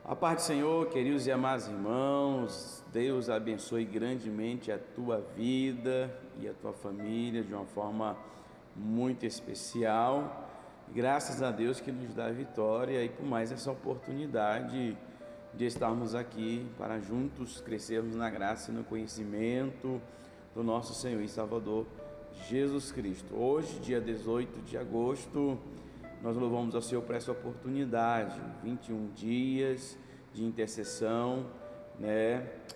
A paz do Senhor, queridos e amados irmãos, Deus abençoe grandemente a tua vida e a tua família de uma forma muito especial. Graças a Deus que nos dá a vitória e por mais essa oportunidade de estarmos aqui para juntos crescermos na graça e no conhecimento do nosso Senhor e Salvador Jesus Cristo. Hoje, dia 18 de agosto, nós louvamos ao Senhor por essa oportunidade, 21 dias de intercessão,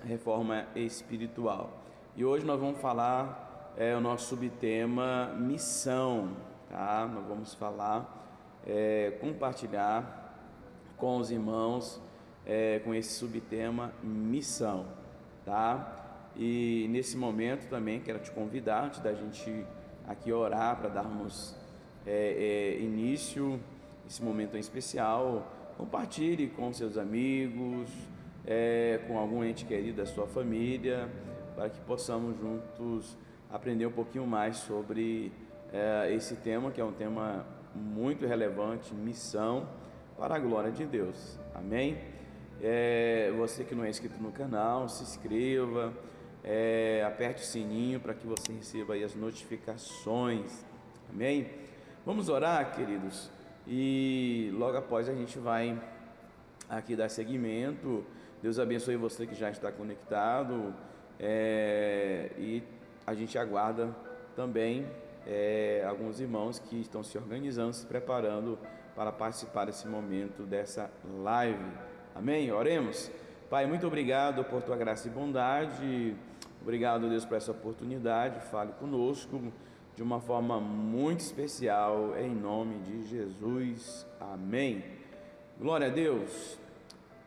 reforma espiritual. E hoje nós vamos falar, o nosso subtema missão, tá? Nós vamos falar, compartilhar com os irmãos, com esse subtema missão, tá? E nesse momento também quero te convidar, antes da gente aqui orar para darmos início esse momento em especial, compartilhe com seus amigos, com algum ente querido da sua família, para que possamos juntos aprender um pouquinho mais sobre esse tema, que é um tema muito relevante, missão para a glória de Deus, amém? Você que não é inscrito no canal, se inscreva, aperte o sininho para que você receba aí as notificações, amém? Vamos orar, queridos, e logo após a gente vai aqui dar seguimento. Deus abençoe você que já está conectado, e a gente aguarda também alguns irmãos que estão se organizando, se preparando para participar desse momento, dessa live, amém? Oremos. Pai, muito obrigado por tua graça e bondade, obrigado, Deus, por essa oportunidade. Fale conosco de uma forma muito especial, em nome de Jesus, amém. Glória a Deus.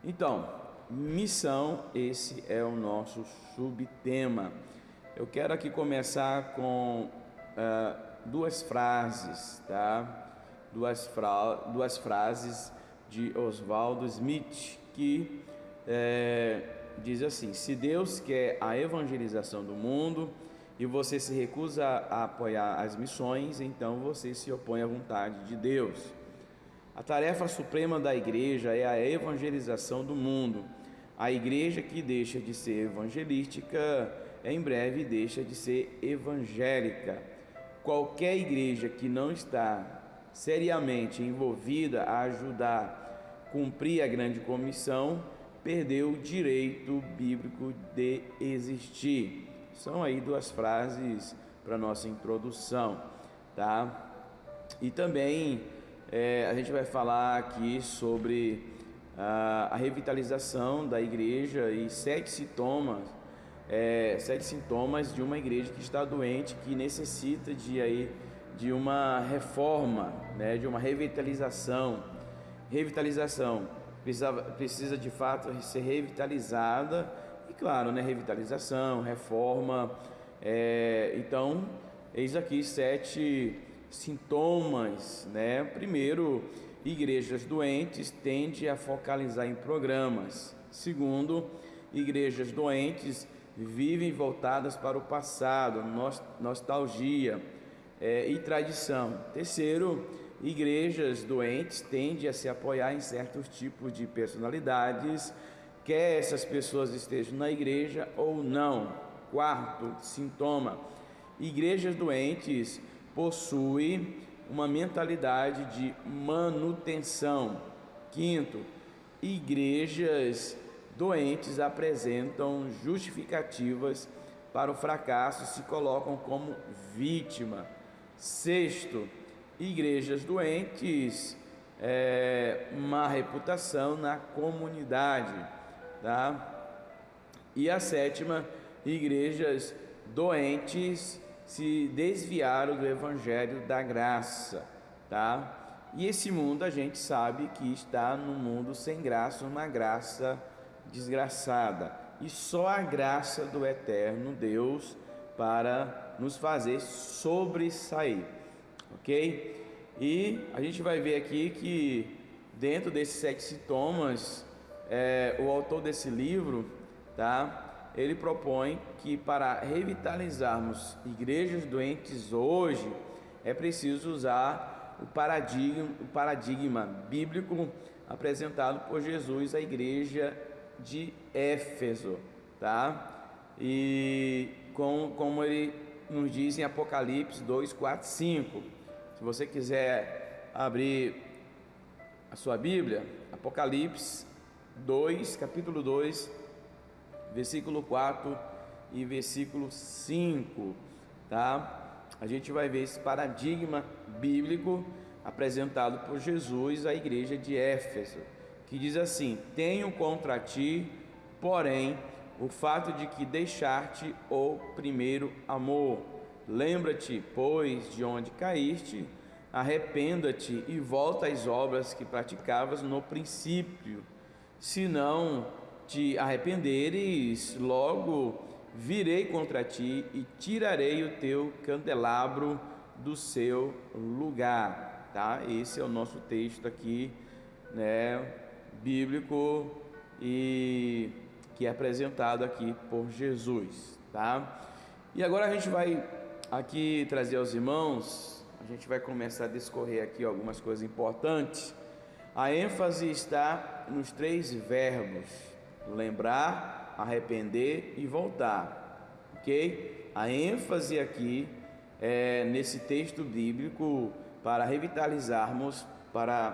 Então, missão, esse é o nosso subtema. Eu quero aqui começar com duas frases, tá? Duas frases de Oswald Smith, que diz assim: se Deus quer a evangelização do mundo e você se recusa a apoiar as missões, então você se opõe à vontade de Deus. A tarefa suprema da igreja é a evangelização do mundo. A igreja que deixa de ser evangelística, em breve deixa de ser evangélica. Qualquer igreja que não está seriamente envolvida a ajudar a cumprir a grande comissão, perdeu o direito bíblico de existir. São aí duas frases para nossa introdução, tá? E também a gente vai falar aqui sobre a revitalização da igreja e sete sintomas de uma igreja que está doente, que necessita de uma reforma, de uma revitalização. Revitalização precisa de fato ser revitalizada. E claro, revitalização, reforma. Então, eis aqui 7 sintomas, Primeiro, igrejas doentes tendem a focalizar em programas. Segundo, igrejas doentes vivem voltadas para o passado, nostalgia e tradição. Terceiro, igrejas doentes tendem a se apoiar em certos tipos de personalidades, quer essas pessoas estejam na igreja ou não. Quarto sintoma: igrejas doentes possuem uma mentalidade de manutenção. Quinto, igrejas doentes apresentam justificativas para o fracasso e se colocam como vítima. Sexto, igrejas doentes má reputação na comunidade, tá? E a sétima, igrejas doentes se desviaram do evangelho da graça, tá? E esse mundo, a gente sabe que está num mundo sem graça, uma graça desgraçada, e só a graça do eterno Deus para nos fazer sobressair, ok? E a gente vai ver aqui que dentro desses 7 sintomas, o autor desse livro, tá? Ele propõe que para revitalizarmos igrejas doentes hoje, é preciso usar o paradigma bíblico apresentado por Jesus à igreja de Éfeso, tá? E como ele nos diz em Apocalipse 2, 4, 5. Se você quiser abrir a sua Bíblia, Apocalipse 2, capítulo 2, versículo 4 e versículo 5, tá? A gente vai ver esse paradigma bíblico apresentado por Jesus à igreja de Éfeso, que diz assim: tenho contra ti, porém, o fato de que deixaste o primeiro amor. Lembra-te, pois, de onde caíste, arrependa-te e volta às obras que praticavas no princípio. Se não te arrependeres, logo virei contra ti e tirarei o teu candelabro do seu lugar. Tá? Esse é o nosso texto aqui, né, bíblico, e que é apresentado aqui por Jesus, tá? E agora a gente vai aqui trazer aos irmãos, a gente vai começar a discorrer aqui algumas coisas importantes. A ênfase está nos 3 verbos: lembrar, arrepender e voltar, ok? A ênfase aqui é nesse texto bíblico para revitalizarmos, para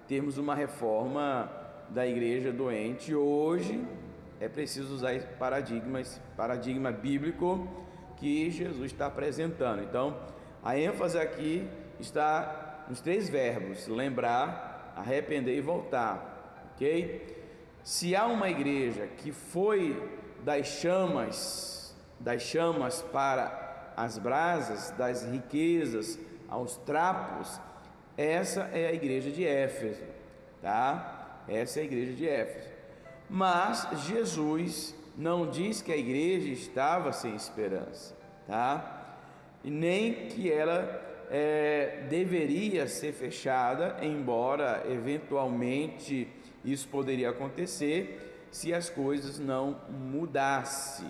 termos uma reforma da igreja doente. Hoje é preciso usar esse paradigma bíblico que Jesus está apresentando. Então, a ênfase aqui está nos 3 verbos: lembrar, arrepender e voltar, ok? Se há uma igreja que foi das chamas para as brasas, das riquezas aos trapos, essa é a igreja de Éfeso, tá? Essa é a igreja de Éfeso. Mas Jesus não diz que a igreja estava sem esperança, tá? E nem que ela deveria ser fechada, embora eventualmente isso poderia acontecer se as coisas não mudassem.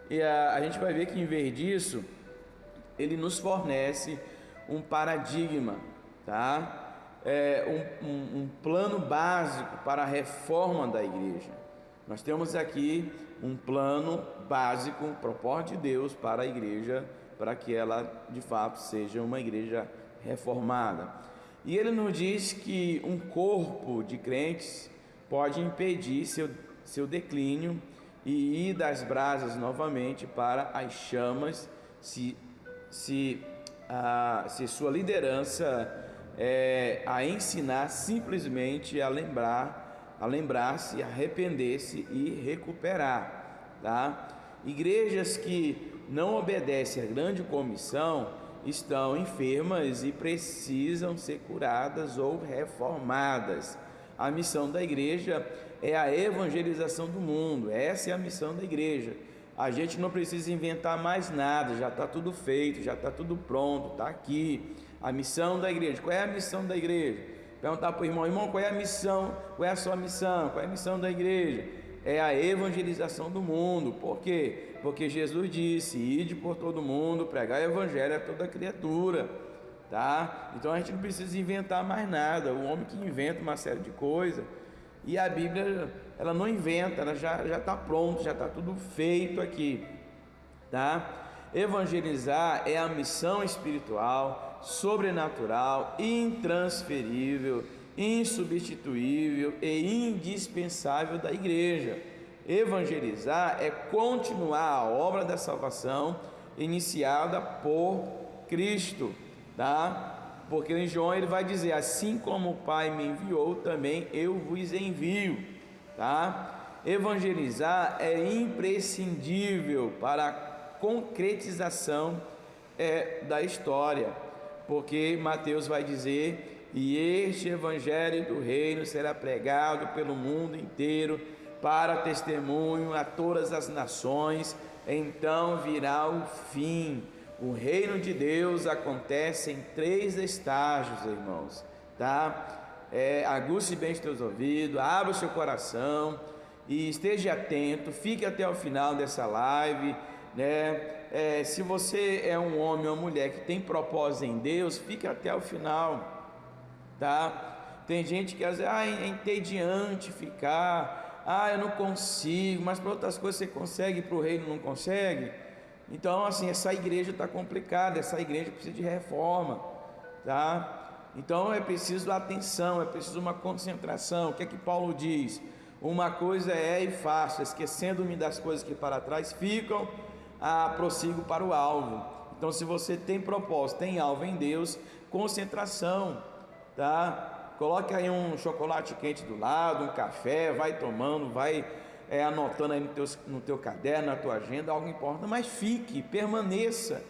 E a gente vai ver que, em vez disso, ele nos fornece um paradigma, tá? Um plano básico para a reforma da igreja. Nós temos aqui um plano básico, um propósito de Deus para a igreja, para que ela de fato seja uma igreja reformada. E ele nos diz que um corpo de crentes pode impedir seu declínio e ir das brasas novamente para as chamas, se sua liderança a ensinar simplesmente a lembrar-se, arrepender-se e recuperar, tá? Igrejas que não obedecem à grande comissão estão enfermas e precisam ser curadas ou reformadas. A missão da igreja é a evangelização do mundo. Essa é a missão da igreja. A gente não precisa inventar mais nada, já está tudo feito, já está tudo pronto, está aqui. A missão da igreja. Qual é a missão da igreja? Perguntar para o irmão, qual é a missão? Qual é a sua missão? Qual é a missão da igreja? É a evangelização do mundo. Por quê? Porque Jesus disse: ide por todo mundo, pregar o evangelho a toda criatura, tá? Então a gente não precisa inventar mais nada. O homem que inventa uma série de coisas, e a Bíblia, ela não inventa, ela já está pronto, já está tudo feito aqui, tá? Evangelizar é a missão espiritual, sobrenatural, intransferível, insubstituível e indispensável da igreja. Evangelizar é continuar a obra da salvação iniciada por Cristo, tá? Porque em João ele vai dizer: assim como o Pai me enviou, também eu vos envio, tá? Evangelizar é imprescindível para a concretização da história, porque Mateus vai dizer: e este evangelho do reino será pregado pelo mundo inteiro para testemunho a todas as nações, então virá o fim. O reino de Deus acontece em 3 estágios, irmãos, tá? Aguce bem os teus ouvidos, abra o seu coração e esteja atento, fique até o final dessa live, né? Se você é um homem ou mulher que tem propósito em Deus, fique até o final, tá? Tem gente que às vezes, é entediante ficar, eu não consigo, mas para outras coisas você consegue, para o reino não consegue. Então, assim, essa igreja está complicada, essa igreja precisa de reforma, tá? Então é preciso atenção, é preciso uma concentração. O que é que Paulo diz? Uma coisa é e faço, esquecendo-me das coisas que para trás ficam, prossigo para o alvo. Então, se você tem propósito, tem alvo em Deus, concentração, tá? Coloque aí um chocolate quente do lado, um café, vai tomando, vai anotando aí no teu caderno, na tua agenda, algo importa, mas fique, permaneça.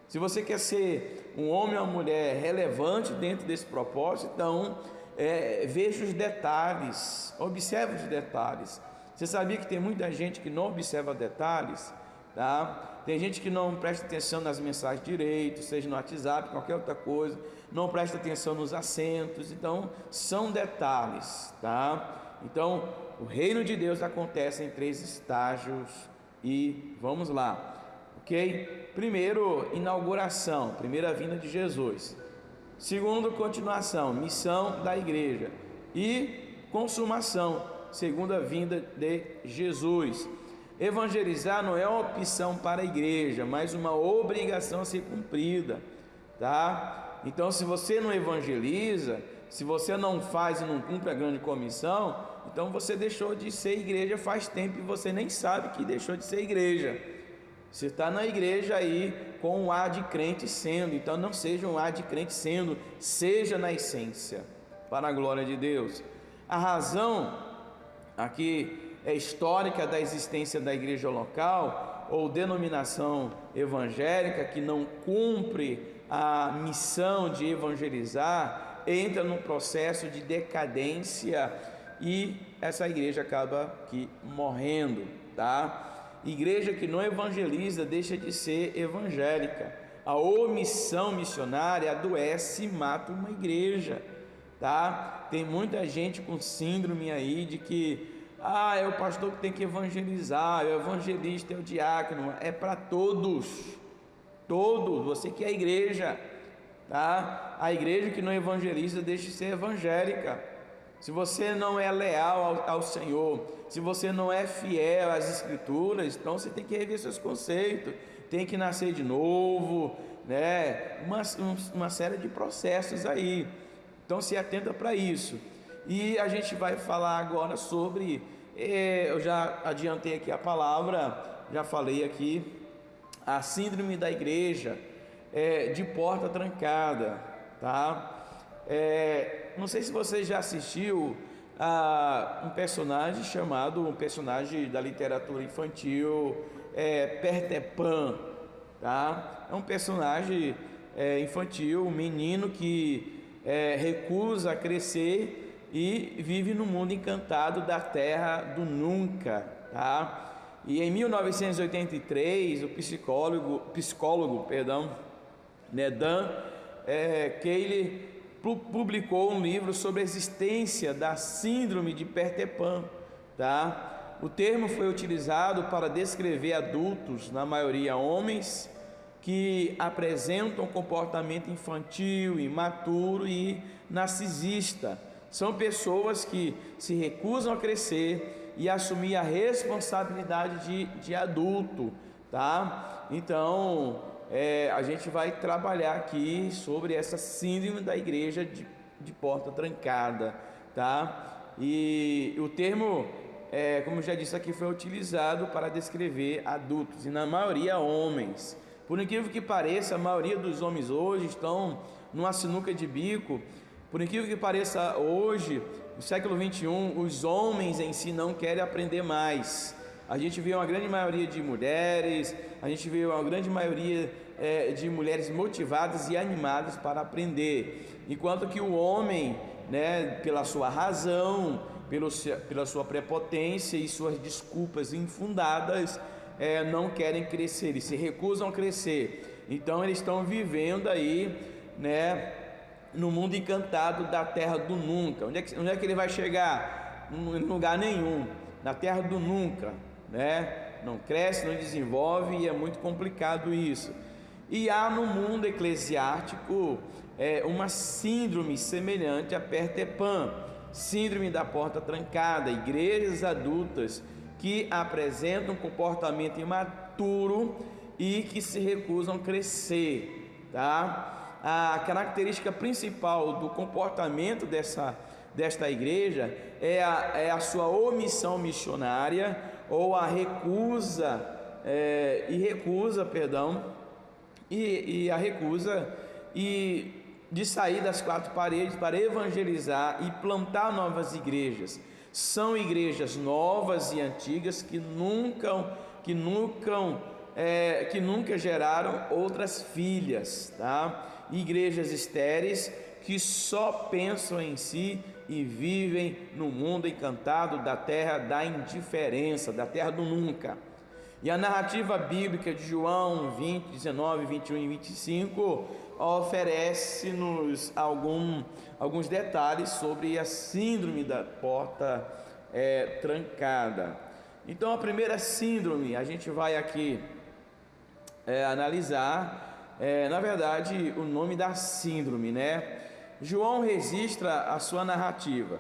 Se você quer ser um homem ou uma mulher relevante dentro desse propósito, então veja os detalhes, observe os detalhes. Você sabia que tem muita gente que não observa detalhes, tá? Tem gente que não presta atenção nas mensagens direito, seja no WhatsApp, qualquer outra coisa, não presta atenção nos acentos. Então são detalhes, tá? Então o reino de Deus acontece em 3 estágios e vamos lá, ok? Primeiro, inauguração, primeira vinda de Jesus. Segundo, continuação, missão da igreja. E consumação, segunda vinda de Jesus. Evangelizar não é uma opção para a igreja, mas uma obrigação a ser cumprida, tá? Então, se você não evangeliza, se você não faz e não cumpre a grande comissão, então você deixou de ser igreja faz tempo e você nem sabe que deixou de ser igreja. Você está na igreja aí com um ar de crente sendo, então não seja um ar de crente sendo, seja na essência, para a glória de Deus. A razão aqui histórica da existência da igreja local ou denominação evangélica que não cumpre a missão de evangelizar, entra num processo de decadência e essa igreja acaba aqui morrendo, tá? Igreja que não evangeliza deixa de ser evangélica. A omissão missionária adoece e mata uma igreja, tá? Tem muita gente com síndrome aí de que é o pastor que tem que evangelizar, é o evangelista, é o diácono. É para todos, você que é a igreja, tá? A igreja que não evangeliza deixa de ser evangélica. Se você não é leal ao Senhor, se você não é fiel às Escrituras, então você tem que rever seus conceitos, tem que nascer de novo, né? Uma série de processos aí. Então se atenta para isso. E a gente vai falar agora sobre, eu já adiantei aqui a palavra, já falei aqui, a síndrome da igreja de porta trancada, tá? Não sei se você já assistiu a um personagem chamado, um personagem da literatura infantil, Peter Pan, tá? É um personagem infantil, um menino que recusa a crescer e vive no mundo encantado da terra do nunca, tá? E em 1983 o psicólogo, Dan Keilly publicou um livro sobre a existência da síndrome de Peter Pan, tá? O termo foi utilizado para descrever adultos, na maioria homens, que apresentam comportamento infantil, imaturo e narcisista. São pessoas que se recusam a crescer e assumir a responsabilidade de adulto, tá? Então a gente vai trabalhar aqui sobre essa síndrome da igreja de porta trancada, tá? E o termo, como já disse aqui, foi utilizado para descrever adultos, e na maioria homens. Por incrível que pareça, a maioria dos homens hoje estão numa sinuca de bico. Por incrível que pareça, hoje, no século 21, os homens em si não querem aprender mais. A gente vê uma grande maioria de mulheres, a gente vê uma grande maioria de mulheres motivadas e animadas para aprender, enquanto que o homem, né, pela sua razão, pela sua prepotência e suas desculpas infundadas, não querem crescer, eles se recusam a crescer. Então eles estão vivendo aí, né, no mundo encantado da terra do nunca. Onde é que ele vai chegar? Em lugar nenhum, na terra do nunca, né? Não cresce, não desenvolve, e é muito complicado isso. E há no mundo eclesiástico uma síndrome semelhante a Peter Pan, síndrome da porta trancada, igrejas adultas que apresentam um comportamento imaturo e que se recusam a crescer, tá? A característica principal do comportamento desta igreja é a sua omissão missionária, ou a recusa de sair das quatro paredes para evangelizar e plantar novas igrejas. São igrejas novas e antigas que nunca geraram outras filhas, tá? Igrejas estéreis que só pensam em si e vivem no mundo encantado da terra da indiferença, da terra do nunca. E a narrativa bíblica de João 20, 19, 21 e 25 oferece-nos alguns detalhes sobre a síndrome da porta trancada. Então, a primeira síndrome a gente vai aqui analisar, na verdade, o nome da síndrome, né? João registra a sua narrativa.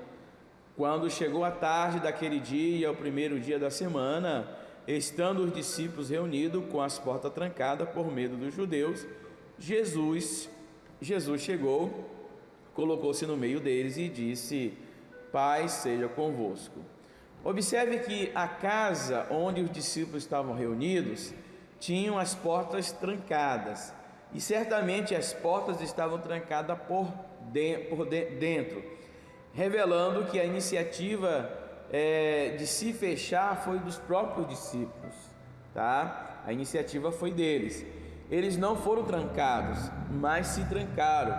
Quando chegou a tarde daquele dia, o primeiro dia da semana, estando os discípulos reunidos com as portas trancadas por medo dos judeus, Jesus chegou, colocou-se no meio deles e disse: paz seja convosco. Observe que a casa onde os discípulos estavam reunidos tinham as portas trancadas, e certamente as portas estavam trancadas por dentro, revelando que a iniciativa de se fechar foi dos próprios discípulos, tá? A iniciativa foi deles. Eles não foram trancados, mas se trancaram.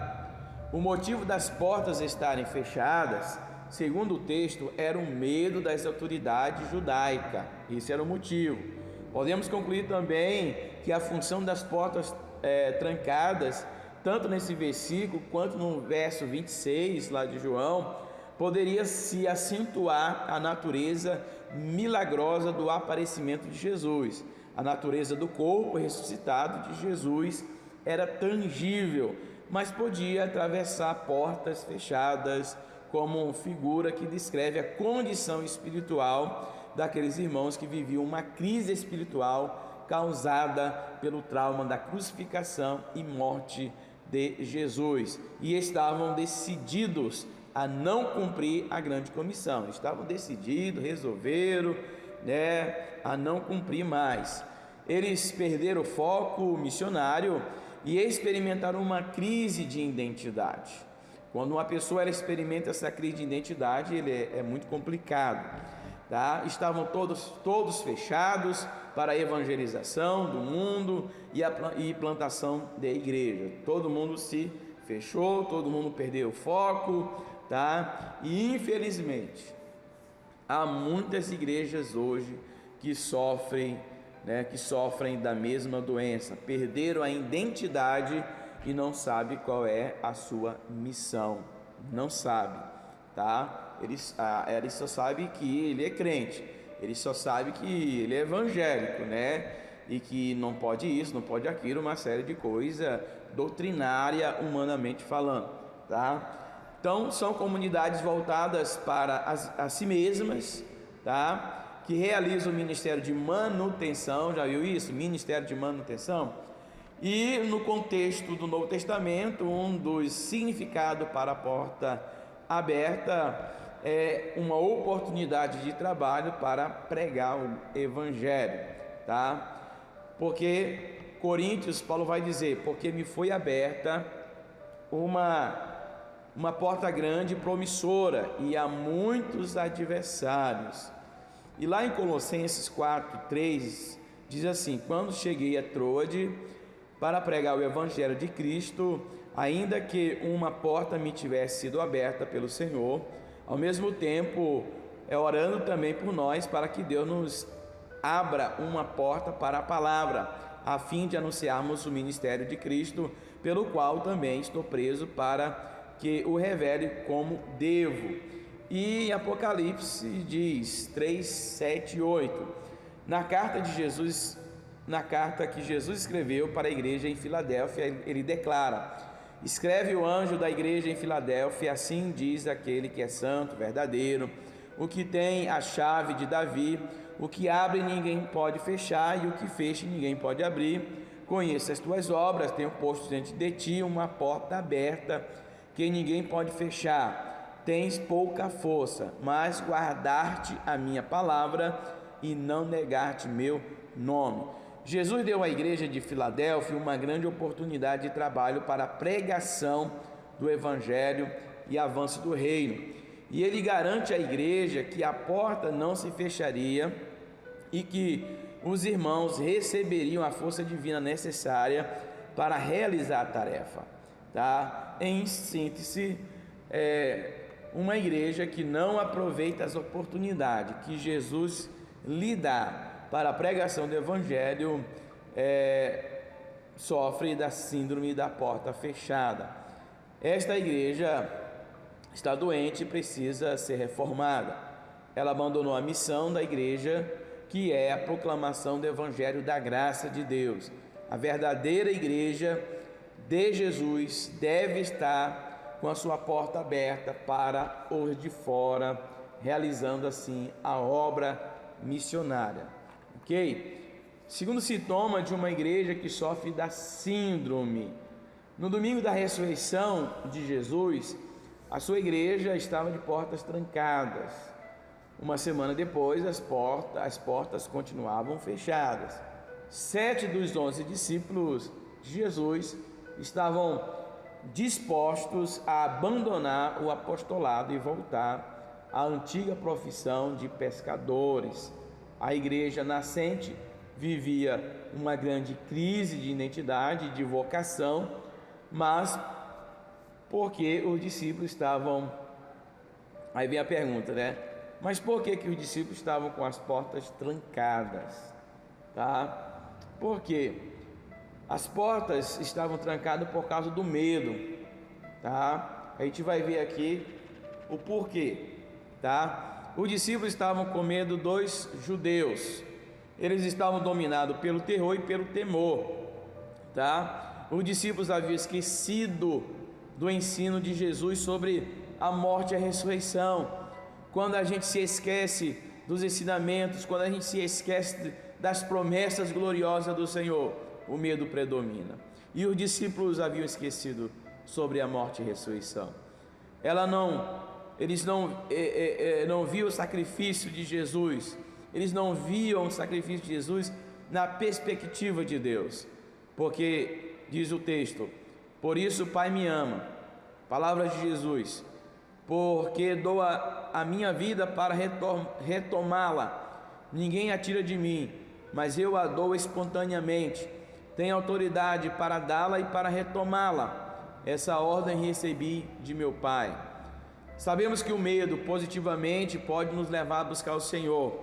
O motivo das portas estarem fechadas, segundo o texto, era o medo das autoridades judaicas. Esse era o motivo. Podemos concluir também que a função das portas trancadas, tanto nesse versículo quanto no verso 26 lá de João, poderia se acentuar a natureza milagrosa do aparecimento de Jesus. A natureza do corpo ressuscitado de Jesus era tangível, mas podia atravessar portas fechadas, como figura que descreve a condição espiritual daqueles irmãos que viviam uma crise espiritual causada pelo trauma da crucificação e morte de Jesus, e estavam decididos a não cumprir a grande comissão. Estavam decididos, resolveram, a não cumprir mais. Eles perderam o foco missionário e experimentaram uma crise de identidade. Quando uma pessoa experimenta essa crise de identidade, é muito complicado, tá? Estavam todos fechados para a evangelização do mundo e plantação da igreja. Todo mundo se fechou, todo mundo perdeu o foco, tá? E infelizmente há muitas igrejas hoje que sofrem da mesma doença, perderam a identidade e não sabe qual é a sua missão, não sabe, tá? Ele só sabe que ele é crente, ele só sabe que ele é evangélico, e que não pode isso, não pode aquilo, uma série de coisas doutrinária, humanamente falando, tá? Então, são comunidades voltadas para a si mesmas, tá? Que realizam o ministério de manutenção. Já viu isso? Ministério de manutenção. E no contexto do Novo Testamento, um dos significados para a porta aberta é uma oportunidade de trabalho para pregar o Evangelho, tá? Porque Coríntios, Paulo vai dizer: porque me foi aberta uma porta grande e promissora, e há muitos adversários. E lá em Colossenses 4:3 diz assim: quando cheguei a Troade para pregar o Evangelho de Cristo, ainda que uma porta me tivesse sido aberta pelo Senhor, ao mesmo tempo orando também por nós, para que Deus nos abra uma porta para a palavra, a fim de anunciarmos o ministério de Cristo, pelo qual também estou preso, para que o revele como devo. E Apocalipse diz 3, 7 e 8: na carta de Jesus na carta que Jesus escreveu para a igreja em Filadélfia, ele declara: escreve o anjo da igreja em Filadélfia, assim diz aquele que é santo, verdadeiro, o que tem a chave de Davi, o que abre ninguém pode fechar, e o que fecha ninguém pode abrir. Conheço as tuas obras, tenho posto diante de ti uma porta aberta, que ninguém pode fechar. Tens pouca força, mas guardar-te a minha palavra e não negar-te meu nome. Jesus deu à igreja de Filadélfia uma grande oportunidade de trabalho para a pregação do evangelho e avanço do reino. E ele garante à igreja que a porta não se fecharia e que os irmãos receberiam a força divina necessária para realizar a tarefa, tá? Em síntese, uma igreja que não aproveita as oportunidades que Jesus lhe dá para a pregação do evangelho sofre da síndrome da porta fechada. Esta igreja está doente e precisa ser reformada. Ela abandonou a missão da igreja, que é a proclamação do evangelho da graça de Deus. A verdadeira igreja de Jesus deve estar com a sua porta aberta para os de fora, realizando assim a obra missionária. Ok? Segundo sintoma de uma igreja que sofre da síndrome: no domingo da ressurreição de Jesus, a sua igreja estava de portas trancadas. Uma semana depois, as portas continuavam fechadas. 7 dos 11 discípulos de Jesus estavam dispostos a abandonar o apostolado e voltar à antiga profissão de pescadores. A igreja nascente vivia uma grande crise de identidade, de vocação, mas porque os discípulos estavam... Aí vem a pergunta, né? Mas por que os discípulos estavam com as portas trancadas? Tá? Por quê? As portas estavam trancadas por causa do medo, tá? A gente vai ver aqui o porquê, tá? Os discípulos estavam com medo dos judeus. Eles estavam dominados pelo terror e pelo temor, tá? Os discípulos haviam esquecido do ensino de Jesus sobre a morte e a ressurreição. Quando a gente se esquece dos ensinamentos, quando a gente se esquece das promessas gloriosas do Senhor, o medo predomina. E os discípulos haviam esquecido sobre a morte e a ressurreição. Eles não viam o sacrifício de Jesus. Eles não viam o sacrifício de Jesus na perspectiva de Deus. Porque, diz o texto, por isso o Pai me ama. Palavras de Jesus. Porque dou a minha vida para retomá-la. Ninguém a tira de mim, mas eu a dou espontaneamente. Tenho autoridade para dá-la e para retomá-la. Essa ordem recebi de meu Pai. Sabemos que o medo positivamente pode nos levar a buscar o Senhor,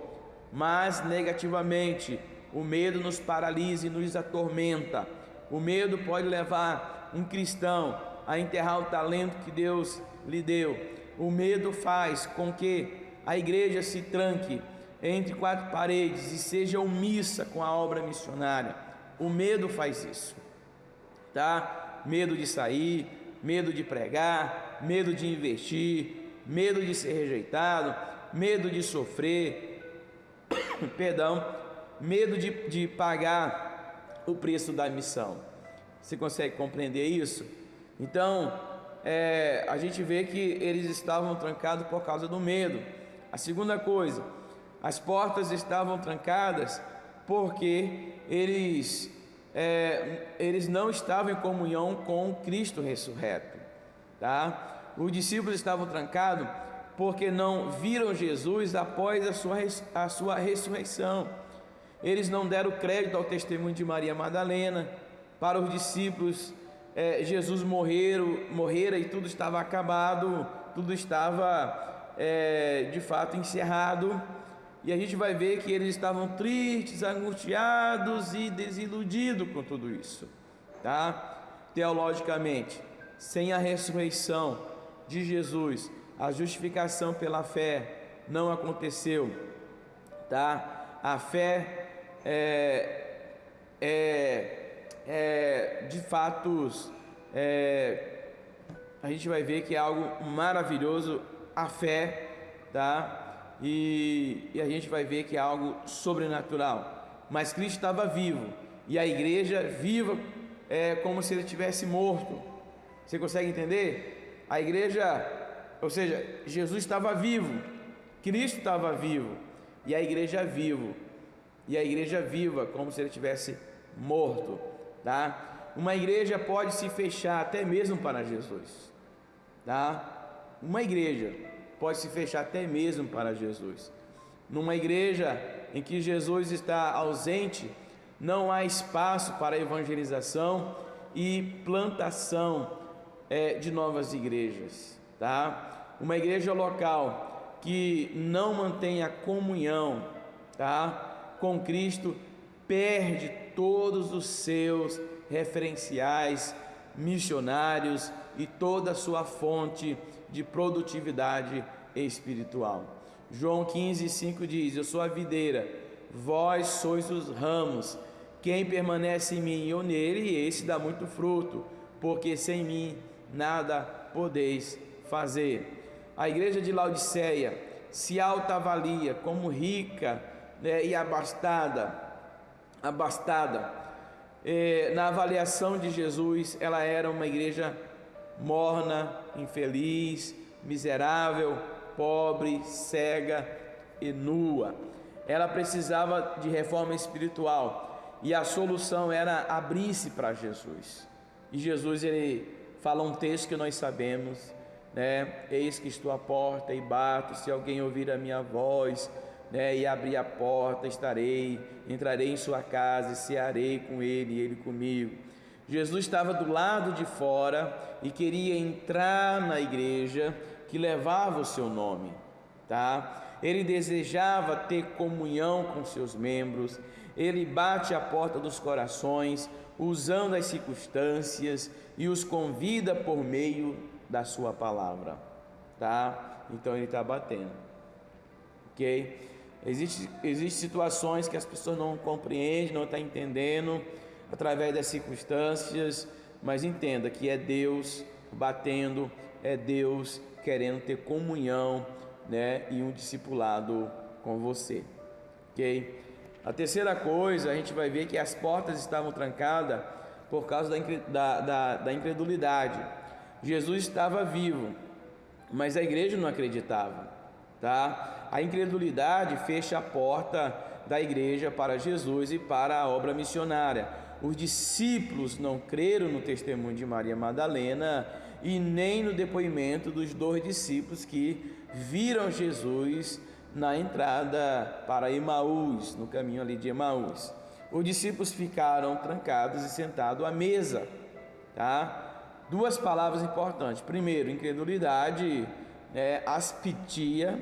mas negativamente o medo nos paralisa e nos atormenta. O medo pode levar um cristão a enterrar o talento que Deus lhe deu. O medo faz com que a igreja se tranque entre 4 paredes e seja omissa com a obra missionária. O medo faz isso, tá? Medo de sair, medo de pregar, medo de investir, medo de ser rejeitado, medo de sofrer, medo de pagar o preço da missão. Você consegue compreender isso? Então, a gente vê que eles estavam trancados por causa do medo. A segunda coisa, as portas estavam trancadas porque eles não estavam em comunhão com Cristo ressurreto, tá? Os discípulos estavam trancados porque não viram Jesus após a sua ressurreição. Eles não deram crédito ao testemunho de Maria Madalena. Para os discípulos, Jesus morrera e tudo estava acabado, tudo estava de fato encerrado. E a gente vai ver que eles estavam tristes, angustiados e desiludidos com tudo isso, tá? Teologicamente, sem a ressurreição de Jesus, a justificação pela fé não aconteceu, tá? A fé de fatos, a gente vai ver que é algo maravilhoso a fé, tá? E a gente vai ver que é algo sobrenatural. Mas Cristo estava vivo e a igreja viva é como se ele tivesse morto. Você consegue entender? A igreja, ou seja, Jesus estava vivo, Cristo estava vivo e a igreja vivo. E a igreja viva como se ele tivesse morto, tá? Uma igreja pode se fechar até mesmo para Jesus, tá? Uma igreja pode se fechar até mesmo para Jesus. Numa igreja em que Jesus está ausente, não há espaço para evangelização e plantação de novas igrejas, tá? Uma igreja local que não mantém a comunhão, tá, com Cristo, perde todos os seus referenciais missionários e toda a sua fonte de produtividade espiritual. João 15:5 diz: eu sou a videira, vós sois os ramos, quem permanece em mim e eu nele, esse dá muito fruto, porque sem mim nada podeis fazer. A igreja de Laodiceia se autoavalia como rica, e abastada. Na avaliação de Jesus, ela era uma igreja morna, infeliz, miserável, pobre, cega e nua. Ela precisava de reforma espiritual e a solução era abrir-se para Jesus. E Jesus, ele fala um texto que nós sabemos, né? Eis que estou à porta e bato, se alguém ouvir a minha voz, e abrir a porta, entrarei em sua casa e cearei com ele e ele comigo. Jesus estava do lado de fora e queria entrar na igreja que levava o seu nome, tá? Ele desejava ter comunhão com seus membros. Ele bate a porta dos corações, usando as circunstâncias, e os convida por meio da sua palavra, tá? Então ele está batendo, ok? Existem situações que as pessoas não compreendem, não estão entendendo através das circunstâncias, mas entenda que é Deus batendo, é Deus querendo ter comunhão, e um discipulado com você, ok? A terceira coisa, a gente vai ver que as portas estavam trancadas por causa da incredulidade. Jesus estava vivo, mas a igreja não acreditava, tá? A incredulidade fecha a porta da igreja para Jesus e para a obra missionária. Os discípulos não creram no testemunho de Maria Madalena e nem no depoimento dos 2 discípulos que viram Jesus na entrada para Emaús, no caminho ali de Emaús. Os discípulos ficaram trancados e sentados à mesa, tá? 2 palavras importantes. Primeiro, incredulidade, apistia,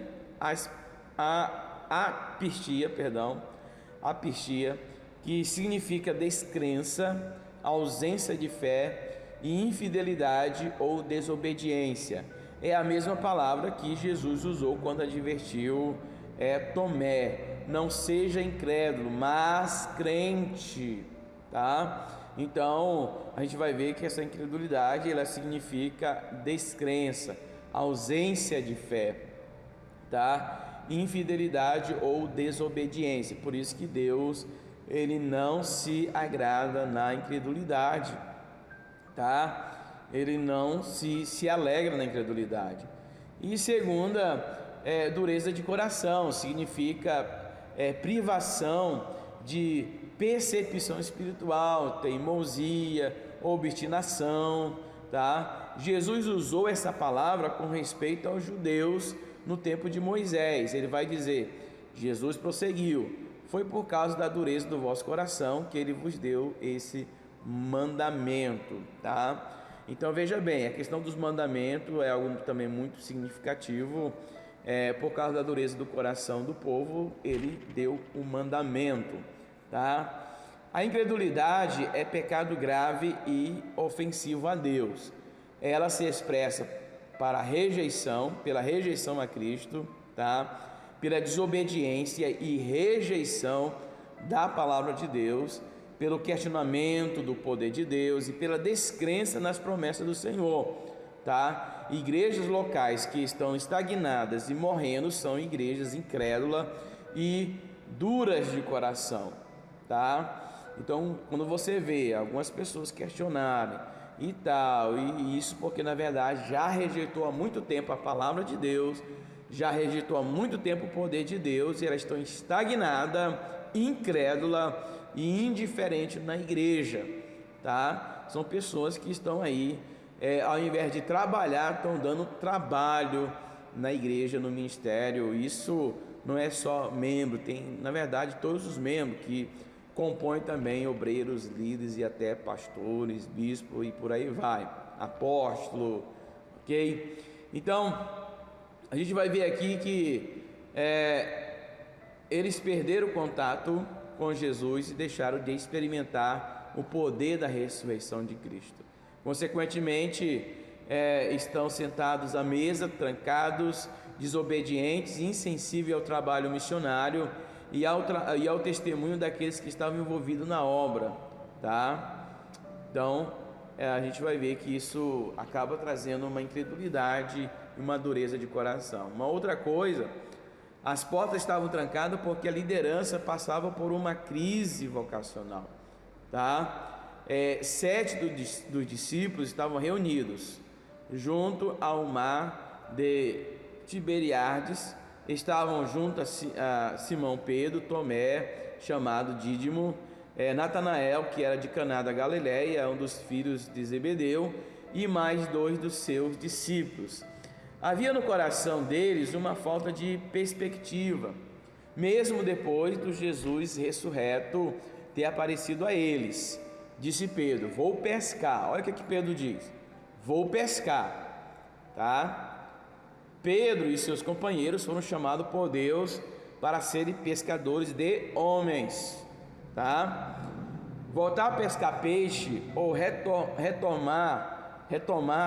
que significa descrença, ausência de fé e infidelidade ou desobediência. É a mesma palavra que Jesus usou quando advertiu Tomé: não seja incrédulo, mas crente, tá? Então a gente vai ver que essa incredulidade, ela significa descrença, ausência de fé, tá? Infidelidade ou desobediência. Por isso que Deus, ele não se agrada na incredulidade, tá? Ele não se alegra na incredulidade. E segunda, dureza de coração, significa privação de percepção espiritual, teimosia, obstinação, tá? Jesus usou essa palavra com respeito aos judeus no tempo de Moisés. Ele vai dizer, Jesus prosseguiu: foi por causa da dureza do vosso coração que ele vos deu esse mandamento, tá? Então veja bem, a questão dos mandamentos é algo também muito significativo. Por causa da dureza do coração do povo, ele deu o mandamento, tá? A incredulidade é pecado grave e ofensivo a Deus. Ela se expressa pela rejeição a Cristo, tá? Pela desobediência e rejeição da palavra de Deus pelo questionamento do poder de Deus e pela descrença nas promessas do Senhor, tá? Igrejas locais que estão estagnadas e morrendo são igrejas incrédulas e duras de coração, tá? Então, quando você vê algumas pessoas questionarem e tal, e isso porque na verdade já rejeitou há muito tempo a palavra de Deus, já rejeitou há muito tempo o poder de Deus, e elas estão estagnadas, incrédula e indiferente na igreja, tá? São pessoas que estão aí, ao invés de trabalhar, estão dando trabalho na igreja, no ministério. Isso não é só membro, tem na verdade todos os membros que compõem também obreiros, líderes e até pastores, bispos e por aí vai, apóstolo, ok? Então, a gente vai ver aqui que eles perderam o contato com Jesus e deixaram de experimentar o poder da ressurreição de Cristo. Consequentemente, estão sentados à mesa, trancados, desobedientes, insensíveis ao trabalho missionário e ao testemunho daqueles que estavam envolvidos na obra, tá? Então, a gente vai ver que isso acaba trazendo uma incredulidade e uma dureza de coração. Uma outra coisa, as portas estavam trancadas porque a liderança passava por uma crise vocacional, tá? 7 dos discípulos estavam reunidos junto ao mar de Tiberíades, estavam junto a Simão Pedro, Tomé, chamado Dídimo, Natanael, que era de Caná da Galileia, um dos filhos de Zebedeu, e mais 2 dos seus discípulos. Havia no coração deles uma falta de perspectiva, mesmo depois do Jesus ressurreto ter aparecido a eles. Disse Pedro: vou pescar. Olha o que Pedro diz: vou pescar, tá? Pedro e seus companheiros foram chamados por Deus para serem pescadores de homens, tá? Voltar a pescar peixe ou retomar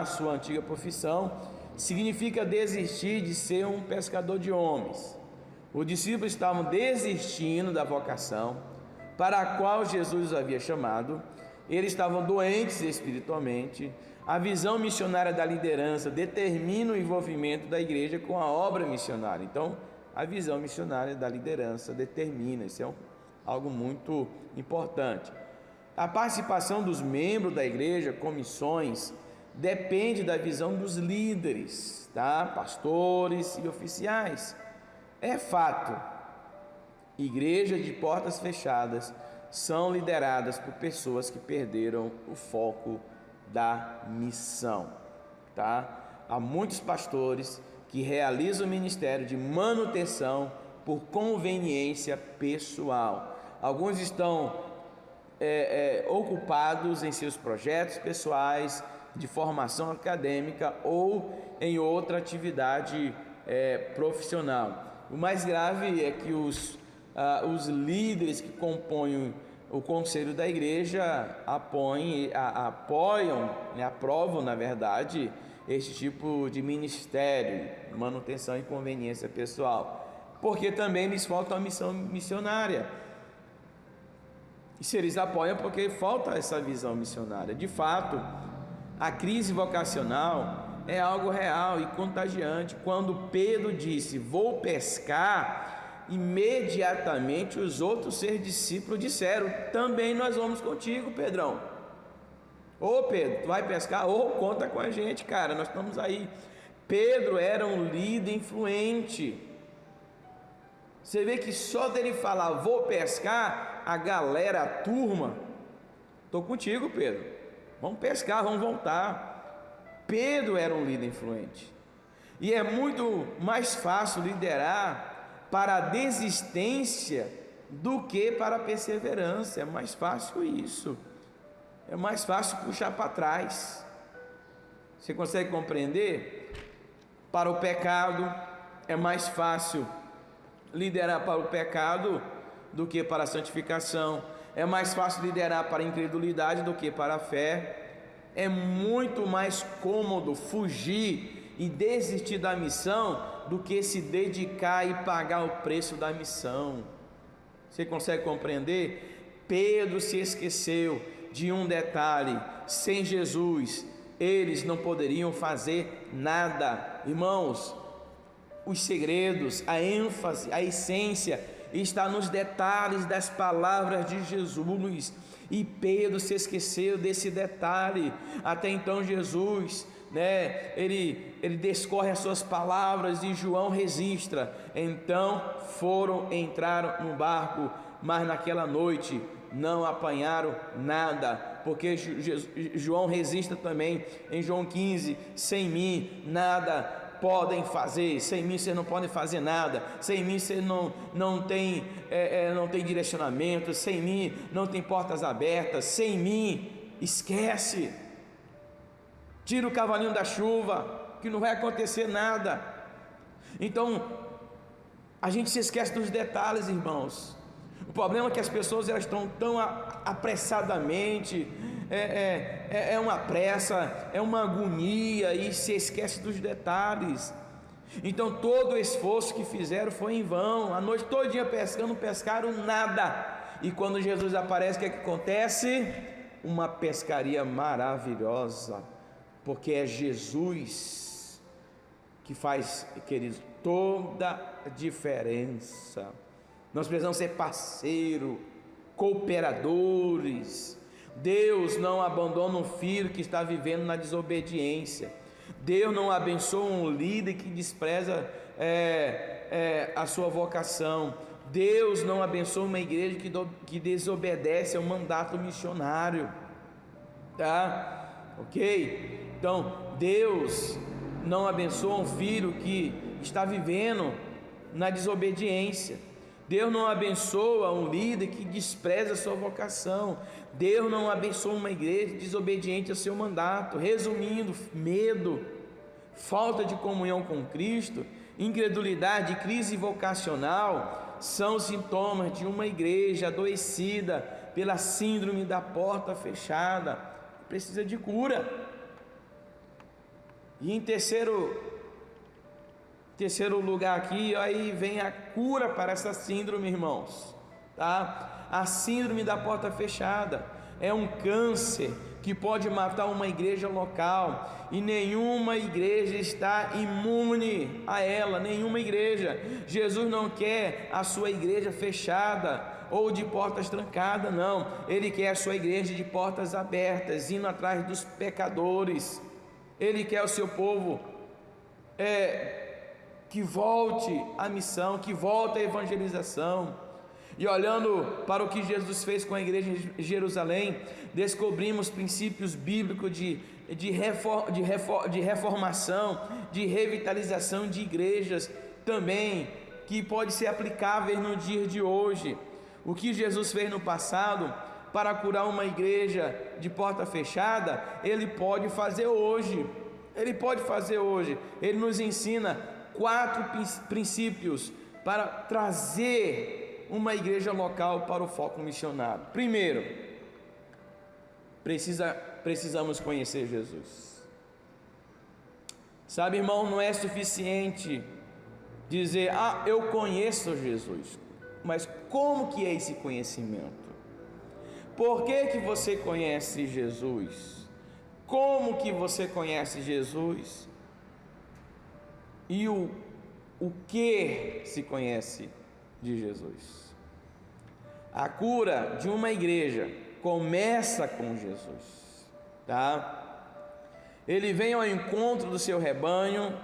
sua antiga profissão significa desistir de ser um pescador de homens. Os discípulos estavam desistindo da vocação para a qual Jesus os havia chamado. Eles estavam doentes espiritualmente. A visão missionária da liderança determina o envolvimento da igreja com a obra missionária. Então, a visão missionária da liderança determina, isso é algo muito importante. A participação dos membros da igreja com missões depende da visão dos líderes, tá? Pastores e oficiais. É fato, igrejas de portas fechadas são lideradas por pessoas que perderam o foco da missão, tá? Há muitos pastores que realizam o ministério de manutenção por conveniência pessoal. Alguns estão ocupados em seus projetos pessoais, de formação acadêmica ou em outra atividade profissional. O mais grave é que os líderes que compõem o conselho da igreja aprovam, na verdade, este tipo de ministério, manutenção e conveniência pessoal, porque também lhes falta a missão missionária. E se eles apoiam, porque falta essa visão missionária. De fato, a crise vocacional é algo real e contagiante. Quando Pedro disse: vou pescar, imediatamente os outros 6 discípulos disseram: também nós vamos contigo, Pedrão. Ô Pedro, tu vai pescar? Conta com a gente, cara, nós estamos aí. Pedro era um líder influente. Você vê que só dele falar: vou pescar, a galera, a turma: estou contigo, Pedro, vamos pescar, vamos voltar. Pedro era um líder influente. E é muito mais fácil liderar para a desistência do que para a perseverança. É mais fácil isso. É mais fácil puxar para trás. Você consegue compreender? Para o pecado é mais fácil liderar para o pecado do que para a santificação. É mais fácil liderar para a incredulidade do que para a fé. É muito mais cômodo fugir e desistir da missão do que se dedicar e pagar o preço da missão. Você consegue compreender? Pedro se esqueceu de um detalhe: sem Jesus eles não poderiam fazer nada. Irmãos, os segredos, a ênfase, a essência está nos detalhes das palavras de Jesus, e Pedro se esqueceu desse detalhe. Até então Jesus, ele discorre as suas palavras e João registra. Então entraram no barco, mas naquela noite não apanharam nada, porque João registra também em João 15: sem mim nada podem fazer, sem mim vocês não podem fazer nada, sem mim vocês não tem direcionamento, sem mim não tem portas abertas, sem mim esquece, tira o cavalinho da chuva, que não vai acontecer nada. Então a gente se esquece dos detalhes, irmãos. O problema é que as pessoas elas estão tão apressadamente, é uma pressa, é uma agonia, e se esquece dos detalhes. Então todo o esforço que fizeram foi em vão, a noite todinha pescando, não pescaram nada. E quando Jesus aparece, o que acontece? Uma pescaria maravilhosa, porque é Jesus que faz, queridos, toda a diferença. Nós precisamos ser parceiros, cooperadores. Deus não abandona um filho que está vivendo na desobediência. Deus não abençoa um líder que despreza a sua vocação. Deus não abençoa uma igreja que desobedece ao mandato missionário. Tá? Ok? Então, Deus não abençoa um filho que está vivendo na desobediência. Deus não abençoa um líder que despreza a sua vocação. Deus não abençoa uma igreja desobediente ao seu mandato. Resumindo, medo, falta de comunhão com Cristo, incredulidade, crise vocacional são sintomas de uma igreja adoecida pela síndrome da porta fechada. Precisa de cura. E em terceiro lugar aqui, aí vem a cura para essa síndrome, irmãos, tá? A síndrome da porta fechada é um câncer que pode matar uma igreja local, e nenhuma igreja está imune a ela, nenhuma igreja. Jesus não quer a sua igreja fechada ou de portas trancadas, não. Ele quer a sua igreja de portas abertas, indo atrás dos pecadores. Ele quer o seu povo que volte à missão, que volte à evangelização. E olhando para o que Jesus fez com a igreja de Jerusalém, descobrimos princípios bíblicos de reformação, de revitalização de igrejas também, que pode ser aplicável no dia de hoje. O que Jesus fez no passado para curar uma igreja de porta fechada, Ele pode fazer hoje. Ele pode fazer hoje. Ele nos ensina 4 princípios para trazer uma igreja local para o foco missionário. Primeiro, precisamos conhecer Jesus. Sabe, irmão, não é suficiente dizer: eu conheço Jesus. Mas como que é esse conhecimento? Por que você conhece Jesus? Como que você conhece Jesus? E o que se conhece de Jesus? A cura de uma igreja começa com Jesus, tá? Ele vem ao encontro do seu rebanho,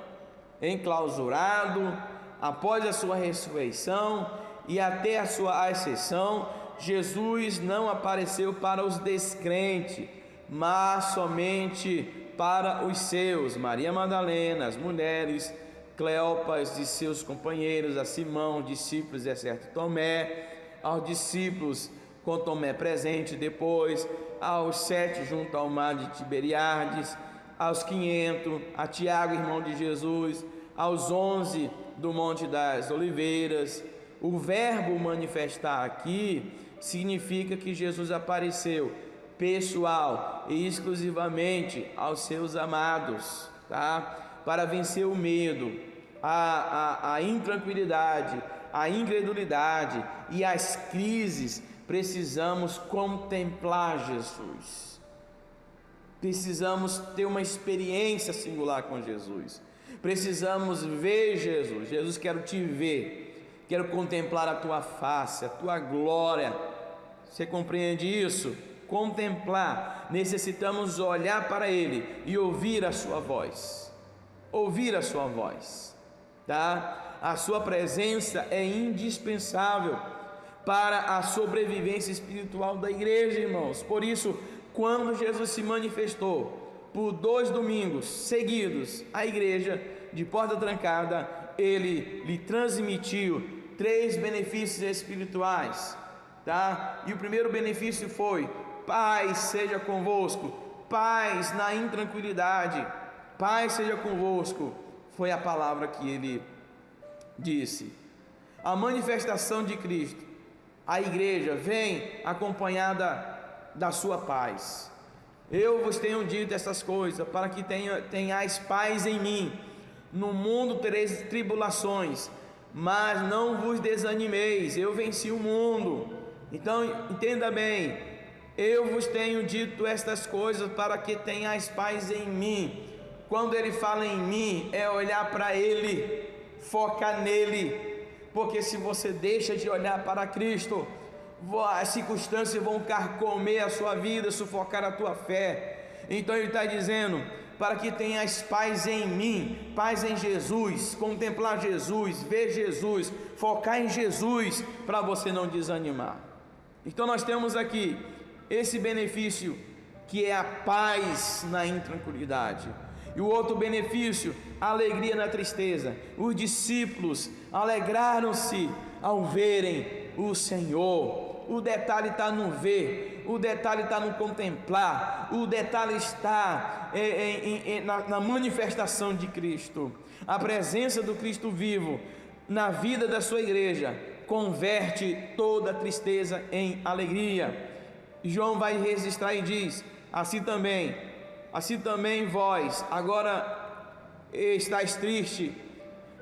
enclausurado, após a sua ressurreição e até a sua ascensão. Jesus não apareceu para os descrentes, mas somente para os seus. Maria Madalena, as mulheres, Cleopas e seus companheiros, a Simão, discípulos, exceto Tomé, aos discípulos com Tomé presente depois, aos 7 junto ao mar de Tiberiades, aos 500, a Tiago, irmão de Jesus, aos 11 do Monte das Oliveiras. O verbo manifestar aqui significa que Jesus apareceu pessoal e exclusivamente aos seus amados, tá? Para vencer o medo, a intranquilidade, a incredulidade e as crises, precisamos contemplar Jesus. Precisamos ter uma experiência singular com Jesus. Precisamos ver Jesus. Jesus, quero te ver. Quero contemplar a tua face, a tua glória. Você compreende isso? Contemplar. Necessitamos olhar para Ele e ouvir a sua voz. Ouvir a sua voz, tá? A sua presença é indispensável para a sobrevivência espiritual da igreja, irmãos. Por isso, quando Jesus se manifestou por 2 domingos seguidos à igreja de porta trancada, Ele lhe transmitiu 3 benefícios espirituais, tá? E o primeiro benefício foi: paz seja convosco, paz na intranquilidade, paz seja convosco. Foi a palavra que Ele disse. A manifestação de Cristo, a igreja vem acompanhada da sua paz. Eu vos tenho dito essas coisas para que tenhais paz em mim. No mundo tereis tribulações, mas não vos desanimeis, eu venci o mundo. Então entenda bem, eu vos tenho dito estas coisas para que tenhais paz em mim. Quando Ele fala em mim, é olhar para Ele, focar nele, porque se você deixa de olhar para Cristo, as circunstâncias vão carcomer a sua vida, sufocar a tua fé. Então Ele está dizendo: para que tenhas paz em mim, paz em Jesus, contemplar Jesus, ver Jesus, focar em Jesus, para você não desanimar. Então nós temos aqui esse benefício, que é a paz na intranquilidade. E o outro benefício, a alegria na tristeza. Os discípulos alegraram-se ao verem o Senhor. O detalhe está no ver, o detalhe está no contemplar, o detalhe está na manifestação de Cristo. A presença do Cristo vivo na vida da sua igreja converte toda tristeza em alegria. João vai registrar e diz: assim também vós agora estáis triste,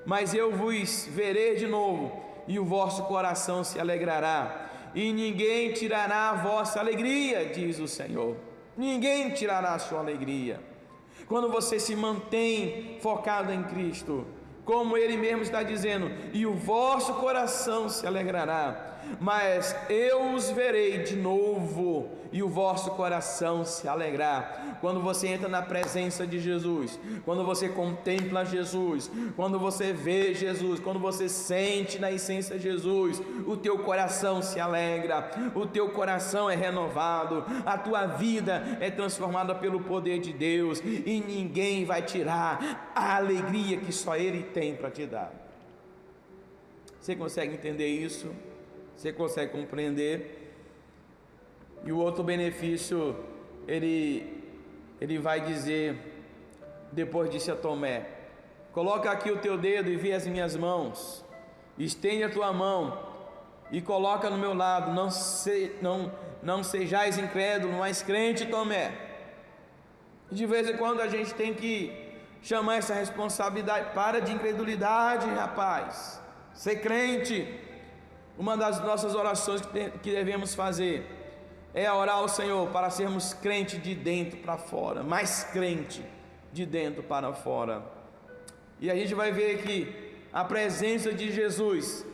mas eu vos verei de novo, e o vosso coração se alegrará, e ninguém tirará a vossa alegria, diz o Senhor. Ninguém tirará a sua alegria. Quando você se mantém focado em Cristo, como Ele mesmo está dizendo, e o vosso coração se alegrará, mas eu os verei de novo, e o vosso coração se alegrará. Quando você entra na presença de Jesus, quando você contempla Jesus, quando você vê Jesus, quando você sente na essência Jesus, o teu coração se alegra, o teu coração é renovado, a tua vida é transformada pelo poder de Deus, e ninguém vai tirar a alegria que só Ele tem para te dar. Você consegue entender isso? Você consegue compreender? E o outro benefício, ele vai dizer, depois disse a Tomé: coloca aqui o teu dedo e vê as minhas mãos, estende a tua mão e coloca no meu lado, não sejais incrédulo, mas crente, Tomé. De vez em quando a gente tem que chamar essa responsabilidade. Para de incredulidade, rapaz, ser crente. Uma das nossas orações que devemos fazer é orar ao Senhor para sermos crente de dentro para fora, mais crente de dentro para fora. E a gente vai ver que a presença de Jesus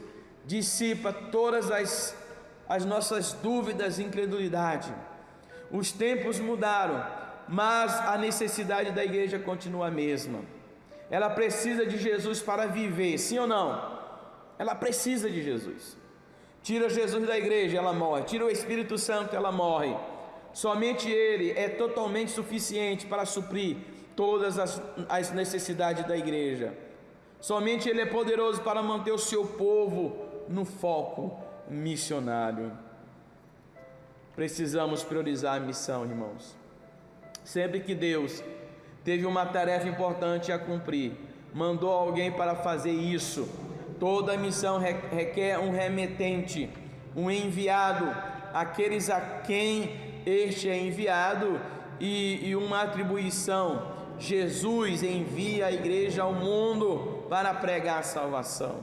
dissipa todas as nossas dúvidas e incredulidade. Os tempos mudaram, mas a necessidade da igreja continua a mesma. Ela precisa de Jesus para viver, sim ou não? Ela precisa de Jesus. Tira Jesus da igreja, ela morre. Tira o Espírito Santo, ela morre. Somente Ele é totalmente suficiente para suprir todas as necessidades da igreja. Somente Ele é poderoso para manter o seu povo no foco missionário. Precisamos priorizar a missão, irmãos. Sempre que Deus teve uma tarefa importante a cumprir, mandou alguém para fazer isso. Toda missão requer um remetente, um enviado, aqueles a quem este é enviado, e uma atribuição. Jesus envia a igreja ao mundo para pregar a salvação,